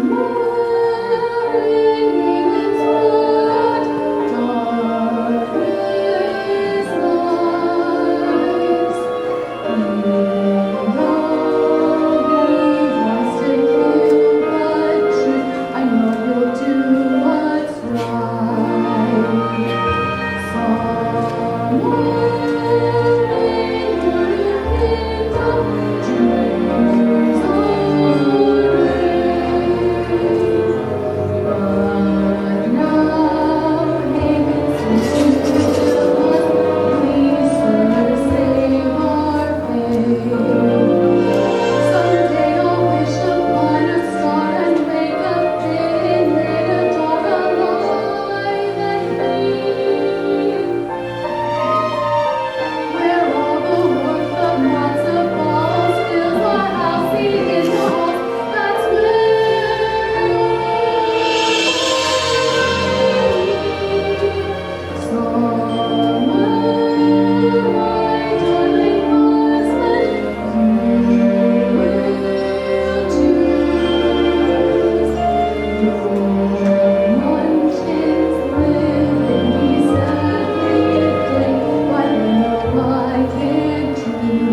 I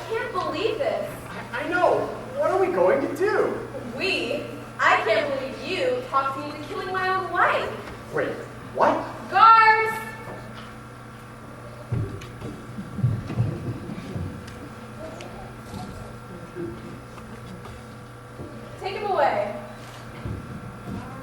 can't believe this. I know. What are we going to do? I can't believe you talked me into killing my own wife. Wait, what? Guards! Take him away.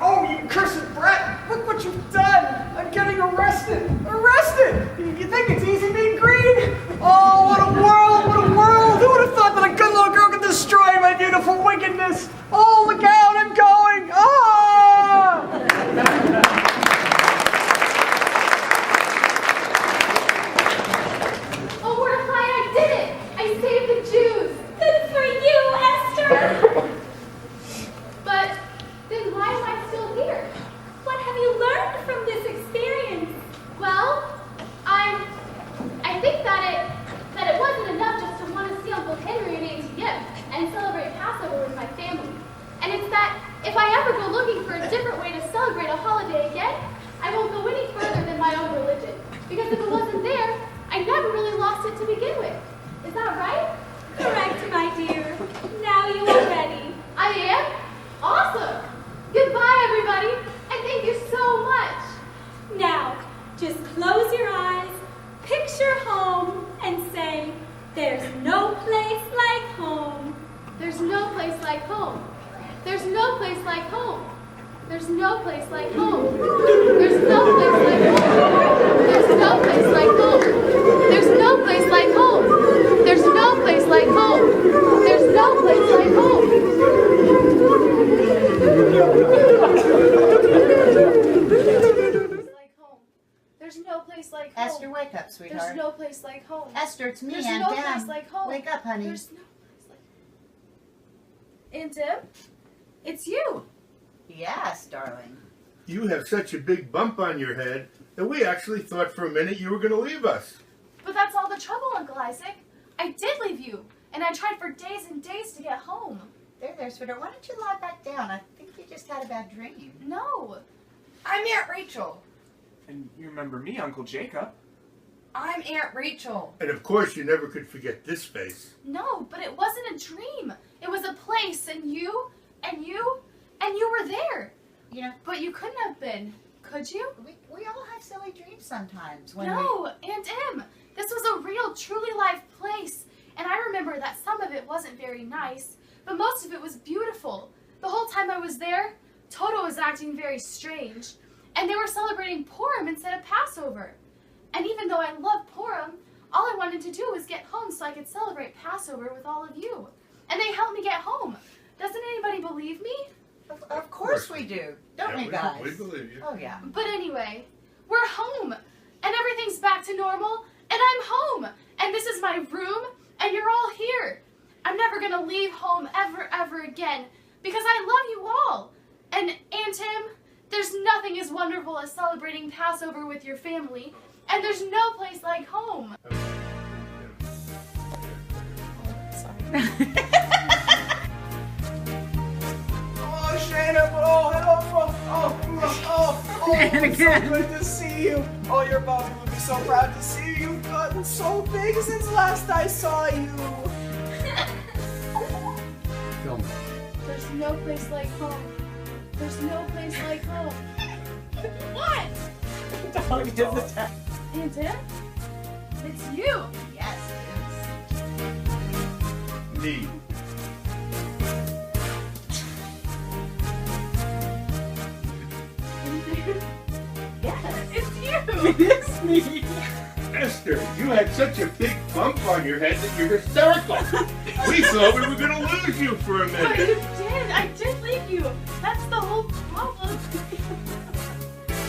Oh, you cursed brat! Look what you've done! I'm getting arrested! Arrested! You think it's easy being green? Oh, what a world! What a world! Who would have thought that a good little girl could destroy my beautiful wickedness? Oh, look out! I'm going! Ah! Oh, Mordecai, I did it! I saved the Jews! Good for you, Esther! But then why am I still here? What have you learned from this experience? Well, I think that it wasn't enough just to want to see Uncle Henry and Auntie Yip and celebrate Passover with my family. And it's that if I ever go looking for a different way to celebrate a holiday again, I won't go any further than my own religion. Because if it wasn't there, I never really lost it to begin with. Is that right? Correct, my dear. Now you are ready. I am? Awesome! Goodbye, everybody, and thank you so much. Now, just close your eyes, picture home, and say, there's no place like home. There's no place like home. There's no place like home. There's no place like home. There's no place like home. There's no place like home. There's no place like home. There's no place like home. There's no place like home. There's no place like home. Esther, wake up, sweetheart. There's no place like home. Esther, it's me, There's Aunt no Dem. place like home. Wake up, honey. There's no place like Aunt Dem? It's you. Yes, darling. You have such a big bump on your head that we actually thought for a minute you were going to leave us. But that's all the trouble, Uncle Isaac. I did leave you, and I tried for days and days to get home. There, sweetheart. Why don't you lie back down? I think you just had a bad dream. No. I'm Aunt Rachel. And you remember me, Uncle Jacob. I'm Aunt Rachel. And of course, you never could forget this face. No, but it wasn't a dream. It was a place, and you were there. You know, but you couldn't have been, could you? We all have silly dreams sometimes. No, Aunt Em, this was a real, truly live place. And I remember that some of it wasn't very nice, but most of it was beautiful. The whole time I was there, Toto was acting very strange. And they were celebrating Purim instead of Passover. And even though I love Purim, all I wanted to do was get home so I could celebrate Passover with all of you. And they helped me get home. Doesn't anybody believe me? Of course we do. Don't we, guys? We believe you. Oh, yeah. But anyway, we're home. And everything's back to normal. And I'm home. And this is my room. And you're all here. I'm never going to leave home ever again. Because I love you all. And Aunt Em, there's nothing as wonderful as celebrating Passover with your family. And there's no place like home. Oh, Shayna, oh, hello, And it's again. so good to see you. Oh, your mommy would be so proud to see you. You've gotten so big since last I saw you. Film it. There's no place like home. There's no place like home. What? Dog is attacked. Aunt Em? It's you. Yes, Me. Yes, it's you. it is me. Esther, you had such a big bump on your head that you're hysterical. We thought we were going to lose you for a But minute. you did. I did leave you. That's the whole problem.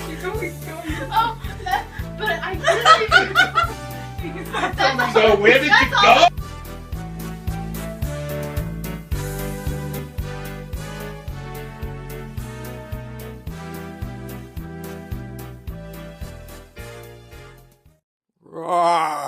You're going. Oh, but I did leave you. So where did you That's go? all. Roar!